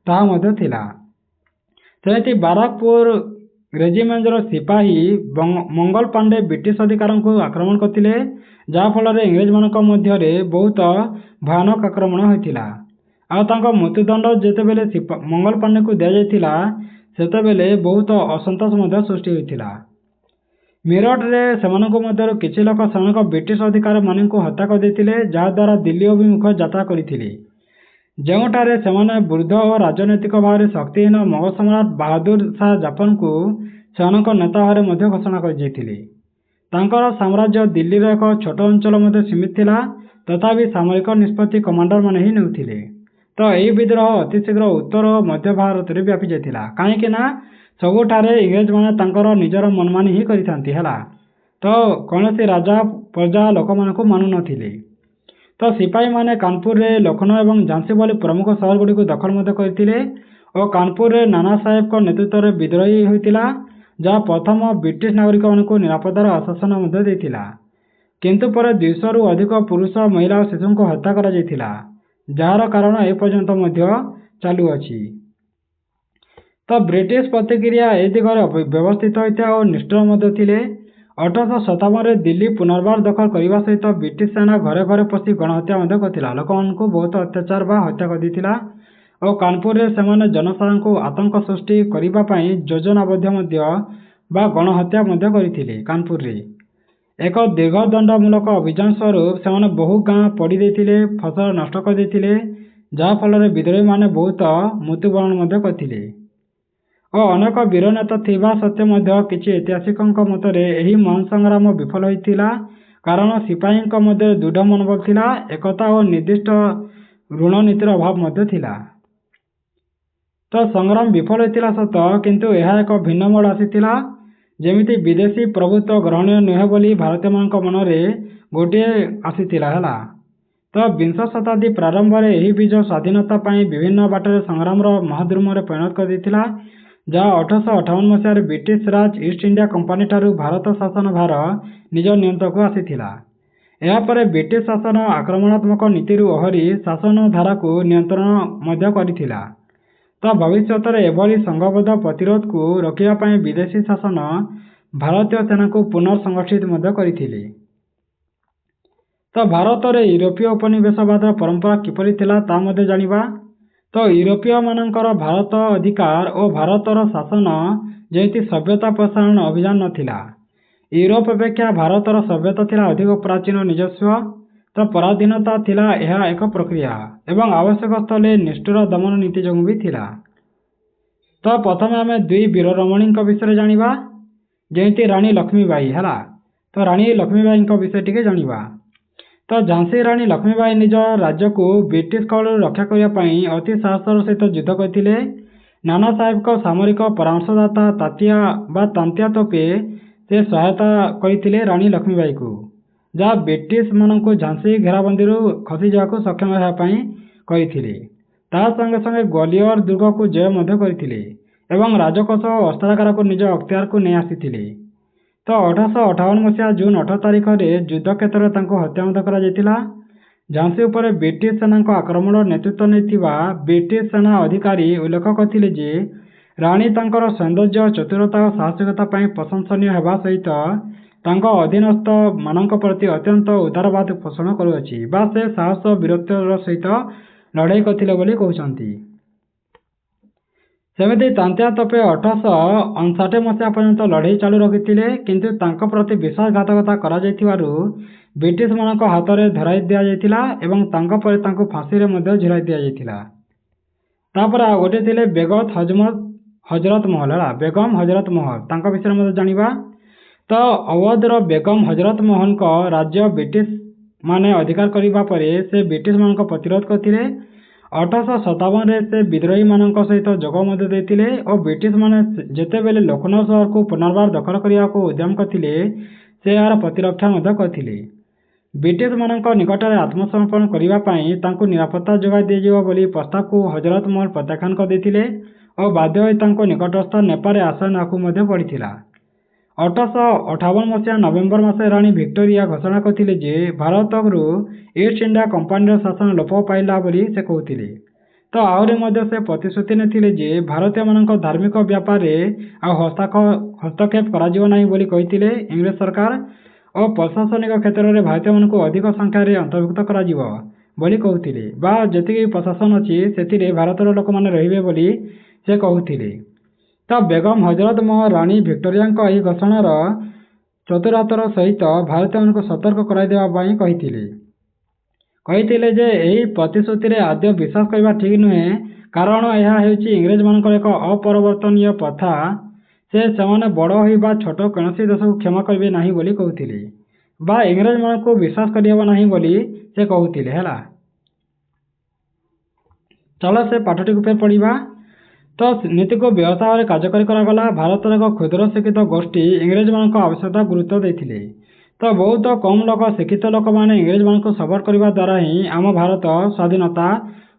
ତାହା ମଧ୍ୟ ଥିଲା। ସେମିତି ବାରାକପୁର ରେଜିମେଣ୍ଟର ସିପାହୀ ମଙ୍ଗଲ ପାଣ୍ଡେ ବ୍ରିଟିଶ ଅଧିକାରୀଙ୍କୁ ଆକ୍ରମଣ କରିଥିଲେ, ଯାହାଫଳରେ ଇଂରେଜମାନଙ୍କ ମଧ୍ୟରେ ବହୁତ ଭୟାନକ ଆକ୍ରମଣ ହୋଇଥିଲା। ଆଉ ତାଙ୍କ ମୃତ୍ୟୁଦଣ୍ଡ ଯେତେବେଳେ ମଙ୍ଗଲ ପାଣ୍ଡେଙ୍କୁ ଦିଆଯାଇଥିଲା, ସେତେବେଳେ ବହୁତ ଅସନ୍ତୋଷ ମଧ୍ୟ ସୃଷ୍ଟି ହୋଇଥିଲା। ମିରଟରେ ସେମାନଙ୍କ ମଧ୍ୟରୁ କିଛି ଲୋକ ସେମାନଙ୍କ ବ୍ରିଟିଶ ଅଧିକାରୀମାନଙ୍କୁ ହତ୍ୟା କରିଦେଇଥିଲେ, ଯାହାଦ୍ୱାରା ଦିଲ୍ଲୀ ଅଭିମୁଖ ଯାତ୍ରା କରିଥିଲେ, ଯେଉଁଠାରେ ସେମାନେ ବୃଦ୍ଧ ଓ ରାଜନୈତିକ ଭାବରେ ଶକ୍ତିହୀନ ମୋଗଲ ସମ୍ରାଟ ବାହାଦୁର ଶାହ ଜାଫରଙ୍କୁ ସେମାନଙ୍କ ନେତା ଭାବରେ ମଧ୍ୟ ଘୋଷଣା କରିଯାଇଥିଲେ। ତାଙ୍କର ସାମ୍ରାଜ୍ୟ ଦିଲ୍ଲୀର ଏକ ଛୋଟ ଅଞ୍ଚଳ ମଧ୍ୟ ସୀମିତ ଥିଲା, ତଥାପି ସାମରିକ ନିଷ୍ପତ୍ତି କମାଣ୍ଡରମାନେ ହିଁ ନେଉଥିଲେ। ତ ଏହି ବିଦ୍ରୋହ ଅତି ଶୀଘ୍ର ଉତ୍ତର ଓ ମଧ୍ୟ ଭାରତରେ ବ୍ୟାପି ଯାଇଥିଲା, କାହିଁକି ନା ସବୁଠାରେ ଇଂରେଜମାନେ ତାଙ୍କର ନିଜର ମନମାନି ହିଁ କରିଥାନ୍ତି ହେଲା। ତ କୌଣସି ରାଜା ପ୍ରଜା ଲୋକମାନଙ୍କୁ ମାନୁନଥିଲେ। ତ ସିପାହୀମାନେ କାନପୁରରେ ଲକ୍ଷ୍ନୌ ଏବଂ ଝାନ୍ସୀ ଭଳି ପ୍ରମୁଖ ସହରଗୁଡ଼ିକୁ ଦଖଲ ମଧ୍ୟ କରିଥିଲେ ଓ କାନପୁରରେ ନାନା ସାହେବଙ୍କ ନେତୃତ୍ୱରେ ବିଦ୍ରୋହ ହୋଇଥିଲା, ଯାହା ପ୍ରଥମ ବ୍ରିଟିଶ ନାଗରିକମାନଙ୍କୁ ନିରାପତ୍ତାର ଆଶ୍ୱାସନା ମଧ୍ୟ ଦେଇଥିଲା। କିନ୍ତୁ ପରେ 200ରୁ ଅଧିକ ପୁରୁଷ, ମହିଳା ଓ ଶିଶୁଙ୍କୁ ହତ୍ୟା କରାଯାଇଥିଲା, ଯାହାର କାରଣ ଏପର୍ଯ୍ୟନ୍ତ ମଧ୍ୟ ଚାଲୁଅଛି। ତ ବ୍ରିଟିଶ ପ୍ରତିକ୍ରିୟା ଏ ଦିଗରେ ବ୍ୟବସ୍ଥିତ ହୋଇଥିବା ଓ ନିଷ୍ଠୁର ମଧ୍ୟ ଥିଲେ। 1857ରେ ଦିଲ୍ଲୀ ପୁନର୍ବାର ଦଖଲ କରିବା ସହିତ ବ୍ରିଟିଶ ସେନା ଘରେ ଘରେ ପଶି ଗଣହତ୍ୟା ମଧ୍ୟ କରିଥିଲା, ଲୋକମାନଙ୍କୁ ବହୁତ ଅତ୍ୟାଚାର ବା ହତ୍ୟା କରିଦେଇଥିଲା ଓ କାନପୁରରେ ସେମାନେ ଜନସାଧାରଣଙ୍କୁ ଆତଙ୍କ ସୃଷ୍ଟି କରିବା ପାଇଁ ଯୋଜନାବଦ୍ଧ ମଧ୍ୟ ବା ଗଣହତ୍ୟା ମଧ୍ୟ କରିଥିଲେ। କାନପୁରରେ ଏକ ଦୀର୍ଘ ଦଣ୍ଡମୂଳକ ଅଭିଯାନ ସ୍ୱରୂପ ସେମାନେ ବହୁ ଗାଁ ପୋଡ଼ି ଦେଇଥିଲେ, ଫସଲ ନଷ୍ଟ କରିଦେଇଥିଲେ, ଯାହାଫଳରେ ବିଦ୍ରୋହୀମାନେ ବହୁତ ମୃତ୍ୟୁବରଣ ମଧ୍ୟ କରିଥିଲେ ଓ ଅନେକ ବୀର ନେତା ଥିବା ସତ୍ତ୍ୱେ ମଧ୍ୟ କିଛି ଐତିହାସିକଙ୍କ ମତରେ ଏହି ମହାନ ସଂଗ୍ରାମ ବିଫଳ ହୋଇଥିଲା, କାରଣ ସିପାହୀଙ୍କ ମଧ୍ୟରେ ଦୃଢ଼ ମନୋବଳ ଥିଲା, ଏକତା ଓ ନିର୍ଦ୍ଦିଷ୍ଟ ଋଣନୀତିର ଅଭାବ ମଧ୍ୟ ଥିଲା। ତ ସଂଗ୍ରାମ ବିଫଳ ହୋଇଥିଲା ସତ, କିନ୍ତୁ ଏହା ଏକ ଭିନ୍ନ ମୋଡ଼ ଆସିଥିଲା। ଯେମିତି ବିଦେଶୀ ପ୍ରଭୁତ୍ୱ ଗ୍ରହଣୀୟ ନୁହେଁ ବୋଲି ଭାରତୀୟମାନଙ୍କ ମନରେ ଗୋଟିଏ ଆସିଥିଲା ହେଲା। ତ ବିଂଶ ଶତାବ୍ଦୀ ପ୍ରାରମ୍ଭରେ ଏହି ବିଜୟ ସ୍ୱାଧୀନତା ପାଇଁ ବିଭିନ୍ନ ବାଟରେ ସଂଗ୍ରାମର ମହାଦ୍ରୁମରେ ପରିଣତ କରିଦେଇଥିଲା, ଯାହା 1858 ମସିହାରେ ବ୍ରିଟିଶ ରାଜ ଇଷ୍ଟ ଇଣ୍ଡିଆ କମ୍ପାନୀଠାରୁ ଭାରତ ଶାସନ ଭାର ନିଜ ନିୟନ୍ତ୍ରଣକୁ ଆସିଥିଲା। ଏହାପରେ ବ୍ରିଟିଶ ଶାସନ ଆକ୍ରମଣାତ୍ମକ ନୀତିରୁ ଓହରି ଶାସନ ଧାରାକୁ ନିୟନ୍ତ୍ରଣ ମଧ୍ୟ କରିଥିଲା। ତ ଭବିଷ୍ୟତରେ ଏଭଳି ସଂଘବଦ୍ଧ ପ୍ରତିରୋଧକୁ ରୋକିବା ପାଇଁ ବିଦେଶୀ ଶାସନ ଭାରତୀୟ ସେନାକୁ ପୁନଃସଂଗଠିତ ମଧ୍ୟ କରିଥିଲେ। ତ ଭାରତରେ ୟୁରୋପୀୟ ଉପନିବେଶବାଦର ପରମ୍ପରା କିପରି ଥିଲା ତାହା ମଧ୍ୟ ଜାଣିବା। ତ ୟୁରୋପୀୟମାନଙ୍କର ଭାରତ ଅଧିକାର ଓ ଭାରତର ଶାସନ ଯେମିତି ସଭ୍ୟତା ପ୍ରସାରଣ ଅଭିଯାନ ନଥିଲା। ୟୁରୋପ ଅପେକ୍ଷା ଭାରତର ସଭ୍ୟତା ଥିଲା ଅଧିକ ପ୍ରାଚୀନ ନିଜସ୍ୱ। ତ ପରାଧୀନତା ଥିଲା ଏହା ଏକ ପ୍ରକ୍ରିୟା ଏବଂ ଆବଶ୍ୟକ ସ୍ଥଳେ ନିଷ୍ଠୁର ଦମନ ନୀତି ଯୋଗୁଁ ବି ଥିଲା। ତ ପ୍ରଥମେ ଆମେ ଦୁଇ ବୀର ରମଣୀଙ୍କ ବିଷୟରେ ଜାଣିବା, ଯେମିତି ରାଣୀ ଲକ୍ଷ୍ମୀବାଈ ହେଲା। ତ ରାଣୀ ଲକ୍ଷ୍ମୀବାଈଙ୍କ ବିଷୟ ଟିକେ ଜାଣିବା। ତ ଝାନ୍ସୀ ରାଣୀ ଲକ୍ଷ୍ମୀବାଈ ନିଜ ରାଜ୍ୟକୁ ବ୍ରିଟିଶ କବଳରୁ ରକ୍ଷା କରିବା ପାଇଁ ଅତି ସାହସର ସହିତ ଯୁଦ୍ଧ କରିଥିଲେ। ନାନା ସାହେବଙ୍କ ସାମରିକ ପରାମର୍ଶଦାତା ତାନ୍ତ୍ୟା ତୋପେ ସେ ସହାୟତା କରିଥିଲେ ରାଣୀ ଲକ୍ଷ୍ମୀବାଈକୁ, ଯାହା ବ୍ରିଟିଶମାନଙ୍କୁ ଝାନ୍ସୀ ଘେରାବନ୍ଦୀରୁ ଖସିଯିବାକୁ ସକ୍ଷମ ହେବା ପାଇଁ କରିଥିଲେ। ତା ସଙ୍ଗେ ସଙ୍ଗେ ଗ୍ୱାଲିୟର ଦୁର୍ଗକୁ ଜୟ ମଧ୍ୟ କରିଥିଲେ ଏବଂ ରାଜକୋଷ ଓ ଅସ୍ତ୍ରାଗାରକୁ ନିଜ ଅକ୍ତିଆରକୁ ନେଇ ଆସିଥିଲେ। ତ 1858 ମସିହା ଜୁନ 18 ତାରିଖରେ ଯୁଦ୍ଧ କ୍ଷେତ୍ରରେ ତାଙ୍କୁ ହତ୍ୟା ମଧ୍ୟ କରାଯାଇଥିଲା। ଝାନ୍ସୀ ଉପରେ ବ୍ରିଟିଶ ସେନାଙ୍କ ଆକ୍ରମଣର ନେତୃତ୍ୱ ନେଇଥିବା ବ୍ରିଟିଶ ସେନା ଅଧିକାରୀ ଉଲ୍ଲେଖ କରିଥିଲେ ଯେ ରାଣୀ ତାଙ୍କର ସୌନ୍ଦର୍ଯ୍ୟ, ଚତୁରତା ଓ ସାହସିକତା ପାଇଁ ପ୍ରଶଂସନୀୟ ହେବା ସହିତ ତାଙ୍କ ଅଧୀନସ୍ଥ ମାନଙ୍କ ପ୍ରତି ଅତ୍ୟନ୍ତ ଉଦାରବାଦ ପୋଷଣ କରୁଅଛି ବା ସେ ସାହସ ଓ ବୀରତ୍ୱର ସହିତ ଲଢ଼େଇ କରିଥିଲେ ବୋଲି କହୁଛନ୍ତି। ସେମିତି ତାନ୍ତିଆ ତୋପେ 1859 ମସିହା ପର୍ଯ୍ୟନ୍ତ ଲଢ଼େଇ ଚାଲୁ ରଖିଥିଲେ, କିନ୍ତୁ ତାଙ୍କ ପ୍ରତି ବିଶ୍ୱାସଘାତକତା କରାଯାଇଥିବାରୁ ବ୍ରିଟିଶମାନଙ୍କ ହାତରେ ଧରାଇ ଦିଆଯାଇଥିଲା ଏବଂ ତାଙ୍କ ପରେ ତାଙ୍କୁ ଫାଶୀରେ ମଧ୍ୟ ଝୁଲାଇ ଦିଆଯାଇଥିଲା। ତାପରେ ଆଉ ଗୋଟେ ଥିଲେ ହଜରତ ମହଲ ବେଗମ ହଜରତ ମହଲ, ତାଙ୍କ ବିଷୟରେ ମଧ୍ୟ ଜାଣିବା। ତ ଅୱଧର ବେଗମ ହଜରତ ମହଲଙ୍କ ରାଜ୍ୟ ବ୍ରିଟିଶ ମାନେ ଅଧିକାର କରିବା ପରେ ସେ ବ୍ରିଟିଶ ମାନଙ୍କ ପ୍ରତିରୋଧ କରିଥିଲେ। 1857ରେ ସେ ବିଦ୍ରୋହୀ ମାନଙ୍କ ସହିତ ଯୋଗ ମଧ୍ୟ ଦେଇଥିଲେ ଓ ବ୍ରିଟିଶ ମାନେ ଯେତେବେଳେ ଲକ୍ଷ୍ନୌ ସହରକୁ ପୁନର୍ବାର ଦଖଲ କରିବାକୁ ଉଦ୍ୟମ କରିଥିଲେ ସେ ଏହାର ପ୍ରତିରକ୍ଷା ମଧ୍ୟ କରିଥିଲେ। ବ୍ରିଟିଶ ମାନଙ୍କ ନିକଟରେ ଆତ୍ମସମର୍ପଣ କରିବା ପାଇଁ ତାଙ୍କୁ ନିରାପତ୍ତା ଯୋଗାଇ ଦିଆଯିବ ବୋଲି ପ୍ରସ୍ତାବକୁ ହଜରତ ମହଲ ପ୍ରତ୍ୟାଖ୍ୟାନ କରିଦେଇଥିଲେ ଓ ବାଧ୍ୟ ହୋଇ ତାଙ୍କୁ ନିକଟସ୍ଥ ନେପାଳରେ ଆଶ୍ରୟ ନେବାକୁ ମଧ୍ୟ ପଡ଼ିଥିଲା। 1858 ମସିହା ନଭେମ୍ବର ମାସରେ ରାଣୀ ଭିକ୍ଟୋରିଆ ଘୋଷଣା କରିଥିଲେ ଯେ ଭାରତରୁ ଇଷ୍ଟ ଇଣ୍ଡିଆ କମ୍ପାନୀର ଶାସନ ଲୋପ ପାଇଲା ବୋଲି ସେ କହୁଥିଲେ। ତ ଆହୁରି ମଧ୍ୟ ସେ ପ୍ରତିଶ୍ରୁତି ନେଇଥିଲେ ଯେ ଭାରତୀୟମାନଙ୍କ ଧାର୍ମିକ ବ୍ୟାପାରରେ ଆଉ ହସ୍ତକ୍ଷେପ କରାଯିବ ନାହିଁ ବୋଲି କହିଥିଲେ ଇଂରେଜ ସରକାର ଓ ପ୍ରଶାସନିକ କ୍ଷେତ୍ରରେ ଭାରତୀୟମାନଙ୍କୁ ଅଧିକ ସଂଖ୍ୟାରେ ଅନ୍ତର୍ଭୁକ୍ତ କରାଯିବ ବୋଲି କହୁଥିଲେ ବା ଯେତିକି ପ୍ରଶାସନ ଅଛି ସେଥିରେ ଭାରତର ଲୋକମାନେ ରହିବେ ବୋଲି ସେ କହୁଥିଲେ। ତ ବେଗମ ହଜରତ ମହଲ ରାଣୀ ଭିକ୍ଟୋରିଆଙ୍କ ଏହି ଘୋଷଣାର ଚତୁରତାର ସହିତ ଭାରତୀୟମାନଙ୍କୁ ସତର୍କ କରାଇଦେବା ପାଇଁ କହିଥିଲେ ଯେ ଏହି ପ୍ରତିଶ୍ରୁତିରେ ଆଦୌ ବିଶ୍ୱାସ କରିବା ଠିକ୍ ନୁହେଁ, କାରଣ ଏହା ହେଉଛି ଇଂରେଜମାନଙ୍କର ଏକ ଅପରିବର୍ତ୍ତନୀୟ ପ୍ରଥା। ସେମାନେ ବଡ଼ ହୋଇ ବା ଛୋଟ କୌଣସି ଦେଶକୁ କ୍ଷମା କରିବେ ନାହିଁ ବୋଲି କହୁଥିଲେ ବା ଇଂରେଜମାନଙ୍କୁ ବିଶ୍ୱାସ କରିହେବ ନାହିଁ ବୋଲି ସେ କହୁଥିଲେ। ଚାଲ ସେ ପାଠଟିକୁ ଫେର ପଢ଼ିବା। ତ ନୀତିକୁ ବ୍ୟବସାୟରେ କାର୍ଯ୍ୟକାରୀ କରାଗଲା। ଭାରତର ଏକ କ୍ଷୁଦ୍ର ଶିକ୍ଷିତ ଗୋଷ୍ଠୀ ଇଂରେଜମାନଙ୍କ ଆବଶ୍ୟକତା ଗୁରୁତ୍ୱ ଦେଇଥିଲେ। ତ ବହୁତ କମ୍ ଲୋକ ଶିକ୍ଷିତ ଲୋକମାନେ ଇଂରେଜମାନଙ୍କୁ ସପୋର୍ଟ କରିବା ଦ୍ୱାରା ହିଁ ଆମ ଭାରତ ସ୍ୱାଧୀନତା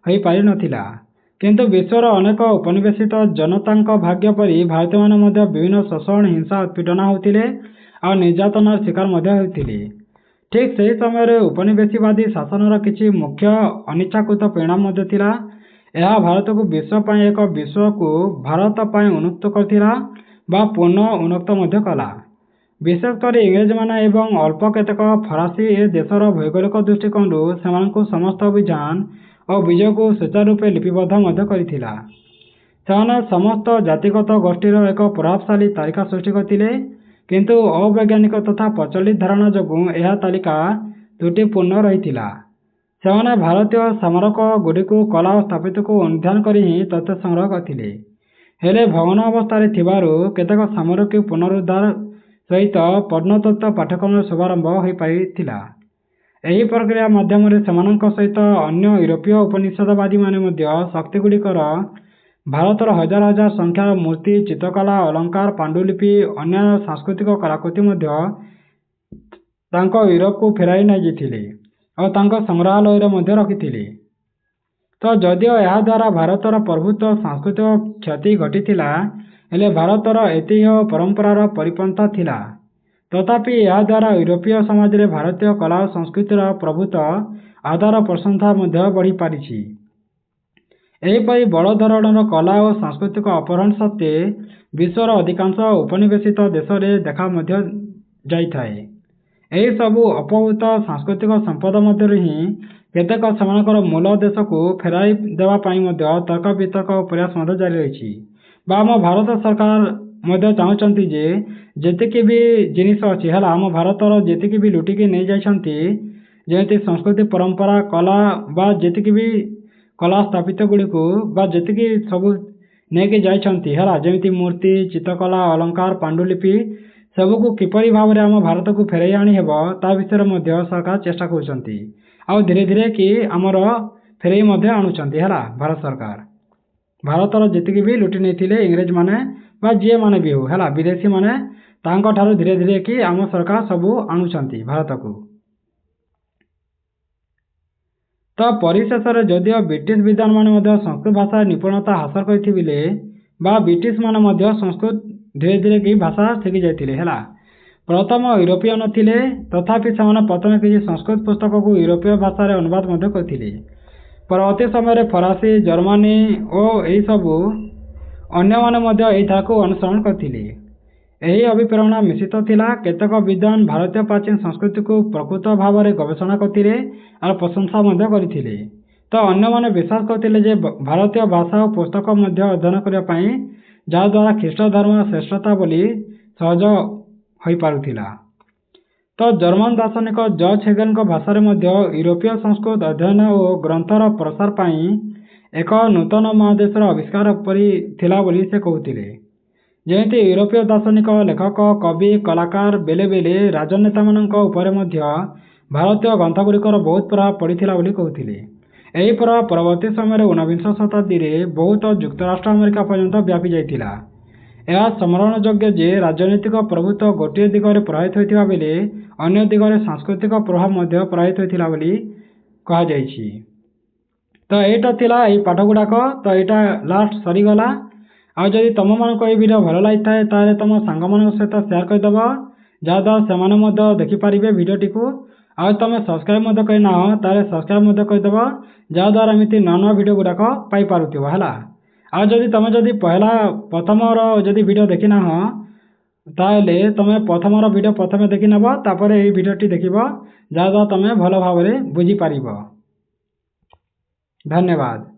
ହୋଇପାରିନଥିଲା। କିନ୍ତୁ ବିଶ୍ୱର ଅନେକ ଉପନିବେଶିତ ଜନତାଙ୍କ ଭାଗ୍ୟ ପରି ଭାରତୀୟମାନେ ମଧ୍ୟ ବିଭିନ୍ନ ଶୋଷଣ, ହିଂସା, ଉତ୍ପୀଡ଼ନ ହେଉଥିଲେ ଆଉ ନିର୍ଯାତନାର ଶିକାର ମଧ୍ୟ ହେଉଥିଲେ। ଠିକ୍ ସେହି ସମୟରେ ଉପନିବେଶବାଦୀ ଶାସନର କିଛି ମୁଖ୍ୟ ଅନିଚ୍ଛାକୃତ ପରିଣାମ ମଧ୍ୟ ଥିଲା। ଏହା ଭାରତକୁ ବିଶ୍ୱ ପାଇଁ ଏକ ବିଶ୍ୱକୁ ଭାରତ ପାଇଁ ଉନ୍ମୁକ୍ତ କରିଥିଲା ବା ପୁନଃ ଉନ୍ମୁକ୍ତ ମଧ୍ୟ କଲା। ବିଶେଷ କରି ଇଂରେଜମାନେ ଏବଂ ଅଳ୍ପ କେତେକ ଫରାସୀ ଏ ଦେଶର ଭୌଗୋଳିକ ଦୃଷ୍ଟିକୋଣରୁ ସେମାନଙ୍କୁ ସମସ୍ତ ଅଭିଯାନ ଓ ବିଜୟକୁ ସୁଚାରୁରୂପେ ଲିପିବଦ୍ଧ ମଧ୍ୟ କରିଥିଲା। ସେମାନେ ସମସ୍ତ ଜାତିଗତ ଗୋଷ୍ଠୀର ଏକ ପ୍ରଭାବଶାଳୀ ତାଲିକା ସୃଷ୍ଟି କରିଥିଲେ, କିନ୍ତୁ ଅବୈଜ୍ଞାନିକ ତଥା ପ୍ରଚଳିତ ଧାରଣା ଯୋଗୁଁ ଏହା ତାଲିକା ତ୍ରୁଟିପୂର୍ଣ୍ଣ ରହିଥିଲା। ସେମାନେ ଭାରତୀୟ ସ୍ମାରକ ଗୁଡ଼ିକୁ କଲା ଓ ସ୍ଥାପତ୍ୟକୁ ଅନୁଧ୍ୟାନ କରି ହିଁ ତଥ୍ୟ ସଂଗ୍ରହ କରିଥିଲେ, ହେଲେ ଭଗ୍ନ ଅବସ୍ଥାରେ ଥିବାରୁ କେତେକ ସ୍ମାରକୀ ପୁନରୁଦ୍ଧାର ସହିତ ପ୍ରତ୍ନତତ୍ତ୍ୱ ପାଠ୍ୟକ୍ରମର ଶୁଭାରମ୍ଭ ହୋଇପାରିଥିଲା। ଏହି ପ୍ରକ୍ରିୟା ମାଧ୍ୟମରେ ସେମାନଙ୍କ ସହିତ ଅନ୍ୟ ୟୁରୋପୀୟ ଉପନିଷଦବାଦୀମାନେ ମଧ୍ୟ ଶକ୍ତିଗୁଡ଼ିକର ଭାରତର ହଜାର ହଜାର ସଂଖ୍ୟାର ମୂର୍ତ୍ତି, ଚିତ୍ରକଳା, ଅଳଙ୍କାର, ପାଣ୍ଡୁଲିପି, ଅନ୍ୟାନ୍ୟ ସାଂସ୍କୃତିକ କଳାକୃତି ମଧ୍ୟ ତାଙ୍କ ୟୁରୋପକୁ ଫେରାଇ ନେଇଯାଇଥିଲେ ଓ ତାଙ୍କ ସଂଗ୍ରହାଳୟରେ ମଧ୍ୟ ରଖିଥିଲେ। ତ ଯଦିଓ ଏହାଦ୍ୱାରା ଭାରତର ପ୍ରଭୁତ୍ୱ ସାଂସ୍କୃତିକ କ୍ଷତି ଘଟିଥିଲା, ହେଲେ ଭାରତର ଐତିହ୍ୟ ଓ ପରମ୍ପରାର ପରିପନ୍ଥା ଥିଲା। ତଥାପି ଏହାଦ୍ୱାରା ୟୁରୋପୀୟ ସମାଜରେ ଭାରତୀୟ କଳା ଓ ସଂସ୍କୃତିର ପ୍ରଭୁତ୍ୱ ଆଦର ପ୍ରଶଂସା ମଧ୍ୟ ବଢ଼ିପାରିଛି। ଏହିପରି ବଡ଼ ଧରଣର କଳା ଓ ସାଂସ୍କୃତିକ ଅପହରଣ ସତ୍ତ୍ୱେ ବିଶ୍ୱର ଅଧିକାଂଶ ଉପନିବେଶିତ ଦେଶରେ ଦେଖା ମଧ୍ୟ ଯାଇଥାଏ। ଏହି ସବୁ ଅପହୃତ ସାଂସ୍କୃତିକ ସମ୍ପଦ ମଧ୍ୟରୁ ହିଁ କେତେକ ସେମାନଙ୍କର ମୂଳ ଦେଶକୁ ଫେରାଇ ଦେବା ପାଇଁ ମଧ୍ୟ ତର୍କ ବିତର୍କ ଓ ପ୍ରୟାସ ମଧ୍ୟ ଜାରି ରହିଛି ବା ଆମ ଭାରତ ସରକାର ମଧ୍ୟ ଚାହୁଁଛନ୍ତି ଯେ ଯେତିକି ବି ଜିନିଷ ଅଛି ଆମ ଭାରତର ଯେତିକି ବି ଲୁଟିକି ନେଇଯାଇଛନ୍ତି, ଯେମିତି ସଂସ୍କୃତି, ପରମ୍ପରା, କଳା ବା ଯେତିକି ବି କଳା ସ୍ଥାପତ୍ୟ ଗୁଡ଼ିକୁ ବା ଯେତିକି ସବୁ ନେଇକି ଯାଇଛନ୍ତି ଯେମିତି ମୂର୍ତ୍ତି, ଚିତ୍ରକଳା, ଅଳଙ୍କାର, ପାଣ୍ଡୁଲିପି ସବୁକୁ କିପରି ଭାବରେ ଆମ ଭାରତକୁ ଫେରାଇ ଆଣି ହେବ ତା ବିଷୟରେ ମଧ୍ୟ ସରକାର ଚେଷ୍ଟା କରୁଛନ୍ତି ଆଉ ଧୀରେ ଧୀରେ କି ଆମର ଫେରାଇ ମଧ୍ୟ ଆଣୁଛନ୍ତି। ଭାରତ ସରକାର ଭାରତର ଯେତିକି ବି ଲୁଟି ନେଇଥିଲେ ଇଂରେଜମାନେ ବା ଯିଏ ମାନେ ବି ହଉ ବିଦେଶୀମାନେ ତାଙ୍କଠାରୁ ଧୀରେ ଧୀରେ କି ଆମ ସରକାର ସବୁ ଆଣୁଛନ୍ତି ଭାରତକୁ। ତ ପରିଶେଷରେ ଯଦିଓ ବ୍ରିଟିଶ ବିଦ୍ୱାନମାନେ ମଧ୍ୟ ସଂସ୍କୃତ ଭାଷାରେ ନିପୁଣତା ହାସଲ କରିଥିବେ ବା ବ୍ରିଟିଶମାନେ ମଧ୍ୟ ସଂସ୍କୃତ ଧୀରେ ଧୀରେ କି ଭାଷା ଶିଖି ଯାଇଥିଲେ ହେଲା। ପ୍ରଥମ ୟୁରୋପୀୟ ନଥିଲେ, ତଥାପି ସେମାନେ ପ୍ରଥମେ କିଛି ସଂସ୍କୃତ ପୁସ୍ତକକୁ ୟୁରୋପୀୟ ଭାଷାରେ ଅନୁବାଦ ମଧ୍ୟ କରିଥିଲେ। ପରବର୍ତ୍ତୀ ସମୟରେ ଫରାସୀ, ଜର୍ମାନୀ ଓ ଏହିସବୁ ଅନ୍ୟମାନେ ମଧ୍ୟ ଏହି ଧାରାକୁ ଅନୁସରଣ କରିଥିଲେ। ଏହି ଅଭିପ୍ରେରଣା ମିଶ୍ରିତ ଥିଲା। କେତେକ ବିଦ୍ୱାନ ଭାରତୀୟ ପ୍ରାଚୀନ ସଂସ୍କୃତିକୁ ପ୍ରକୃତ ଭାବରେ ଗବେଷଣା କରିଥିଲେ ଆଉ ପ୍ରଶଂସା ମଧ୍ୟ କରିଥିଲେ। ତ ଅନ୍ୟମାନେ ବିଶ୍ୱାସ କରିଥିଲେ ଯେ ଭାରତୀୟ ଭାଷା ଓ ପୁସ୍ତକ ମଧ୍ୟ ଅଧ୍ୟୟନ କରିବା ପାଇଁ, ଯାହାଦ୍ୱାରା ଖ୍ରୀଷ୍ଟ ଧର୍ମର ଶ୍ରେଷ୍ଠତା ବୋଲି ସହଜ ହୋଇପାରୁଥିଲା। ତ ଜର୍ମାନ ଦାର୍ଶନିକ ଜର୍ଜ ହେଗେଲଙ୍କ ଭାଷାରେ ମଧ୍ୟ ୟୁରୋପୀୟ ସଂସ୍କୃତ ଅଧ୍ୟୟନ ଓ ଗ୍ରନ୍ଥର ପ୍ରସାର ପାଇଁ ଏକ ନୂତନ ମହାଦେଶର ଆବିଷ୍କାର ପରି ଥିଲା ବୋଲି ସେ କହୁଥିଲେ। ଯେମିତି ୟୁରୋପୀୟ ଦାର୍ଶନିକ, ଲେଖକ, କବି, କଳାକାର, ବେଳେ ବେଳେ ରାଜନେତାମାନଙ୍କ ଉପରେ ମଧ୍ୟ ଭାରତୀୟ ଗ୍ରନ୍ଥଗୁଡ଼ିକର ବହୁତ ପ୍ରଭାବ ପଡ଼ିଥିଲା ବୋଲି କହୁଥିଲେ। ଏହି ପ୍ରଭାବ ପରବର୍ତ୍ତୀ ସମୟରେ ଊନବିଂଶ ଶତାବ୍ଦୀରେ ବହୁତ ଯୁକ୍ତରାଷ୍ଟ୍ର ଆମେରିକା ପର୍ଯ୍ୟନ୍ତ ବ୍ୟାପି ଯାଇଥିଲା। ଏହା ସ୍ମରଣଯୋଗ୍ୟ ଯେ ରାଜନୈତିକ ପ୍ରଭୁତ୍ୱ ଗୋଟିଏ ଦିଗରେ ପ୍ରଭାବିତ ହୋଇଥିବା ବେଳେ ଅନ୍ୟ ଦିଗରେ ସାଂସ୍କୃତିକ ପ୍ରଭାବ ମଧ୍ୟ ପ୍ରଭାବିତ ହୋଇଥିଲା ବୋଲି କୁହାଯାଇଛି। ତ ଏଇଟା ଥିଲା ଏଇ ପାଠ ଗୁଡ଼ାକ। ତ ଏଇଟା ଲାଷ୍ଟ ସରିଗଲା। ଆଉ ଯଦି ତୁମମାନଙ୍କୁ ଏହି ଭିଡ଼ିଓ ଭଲ ଲାଗିଥାଏ ତାହେଲେ ତୁମ ସାଙ୍ଗମାନଙ୍କ ସହିତ ସେୟାର କରିଦେବ, ଯାହାଦ୍ୱାରା ସେମାନେ ମଧ୍ୟ ଦେଖିପାରିବେ ଭିଡ଼ିଓଟିକୁ। ଆଉ ତୁମେ ସବସ୍କ୍ରାଇବ୍ ମଧ୍ୟ କରିନାହ ତାହେଲେ ସବସ୍କ୍ରାଇବ୍ ମଧ୍ୟ କରିଦେବ, ଯାହାଦ୍ୱାରା ଏମିତି ନୂଆ ନୂଆ ଭିଡ଼ିଓ ଗୁଡ଼ାକ ପାଇପାରୁଥିବ ହେଲା। ଆଉ ଯଦି ତୁମେ ଯଦି ପ୍ରଥମର ଯଦି ଭିଡ଼ିଓ ଦେଖିନାହ ତାହେଲେ ତୁମେ ପ୍ରଥମର ଭିଡ଼ିଓ ପ୍ରଥମେ ଦେଖିନେବ, ତାପରେ ଏହି ଭିଡ଼ିଓଟି ଦେଖିବ, ଯାହାଦ୍ୱାରା ତୁମେ ଭଲ ଭାବରେ ବୁଝିପାରିବ। ଧନ୍ୟବାଦ।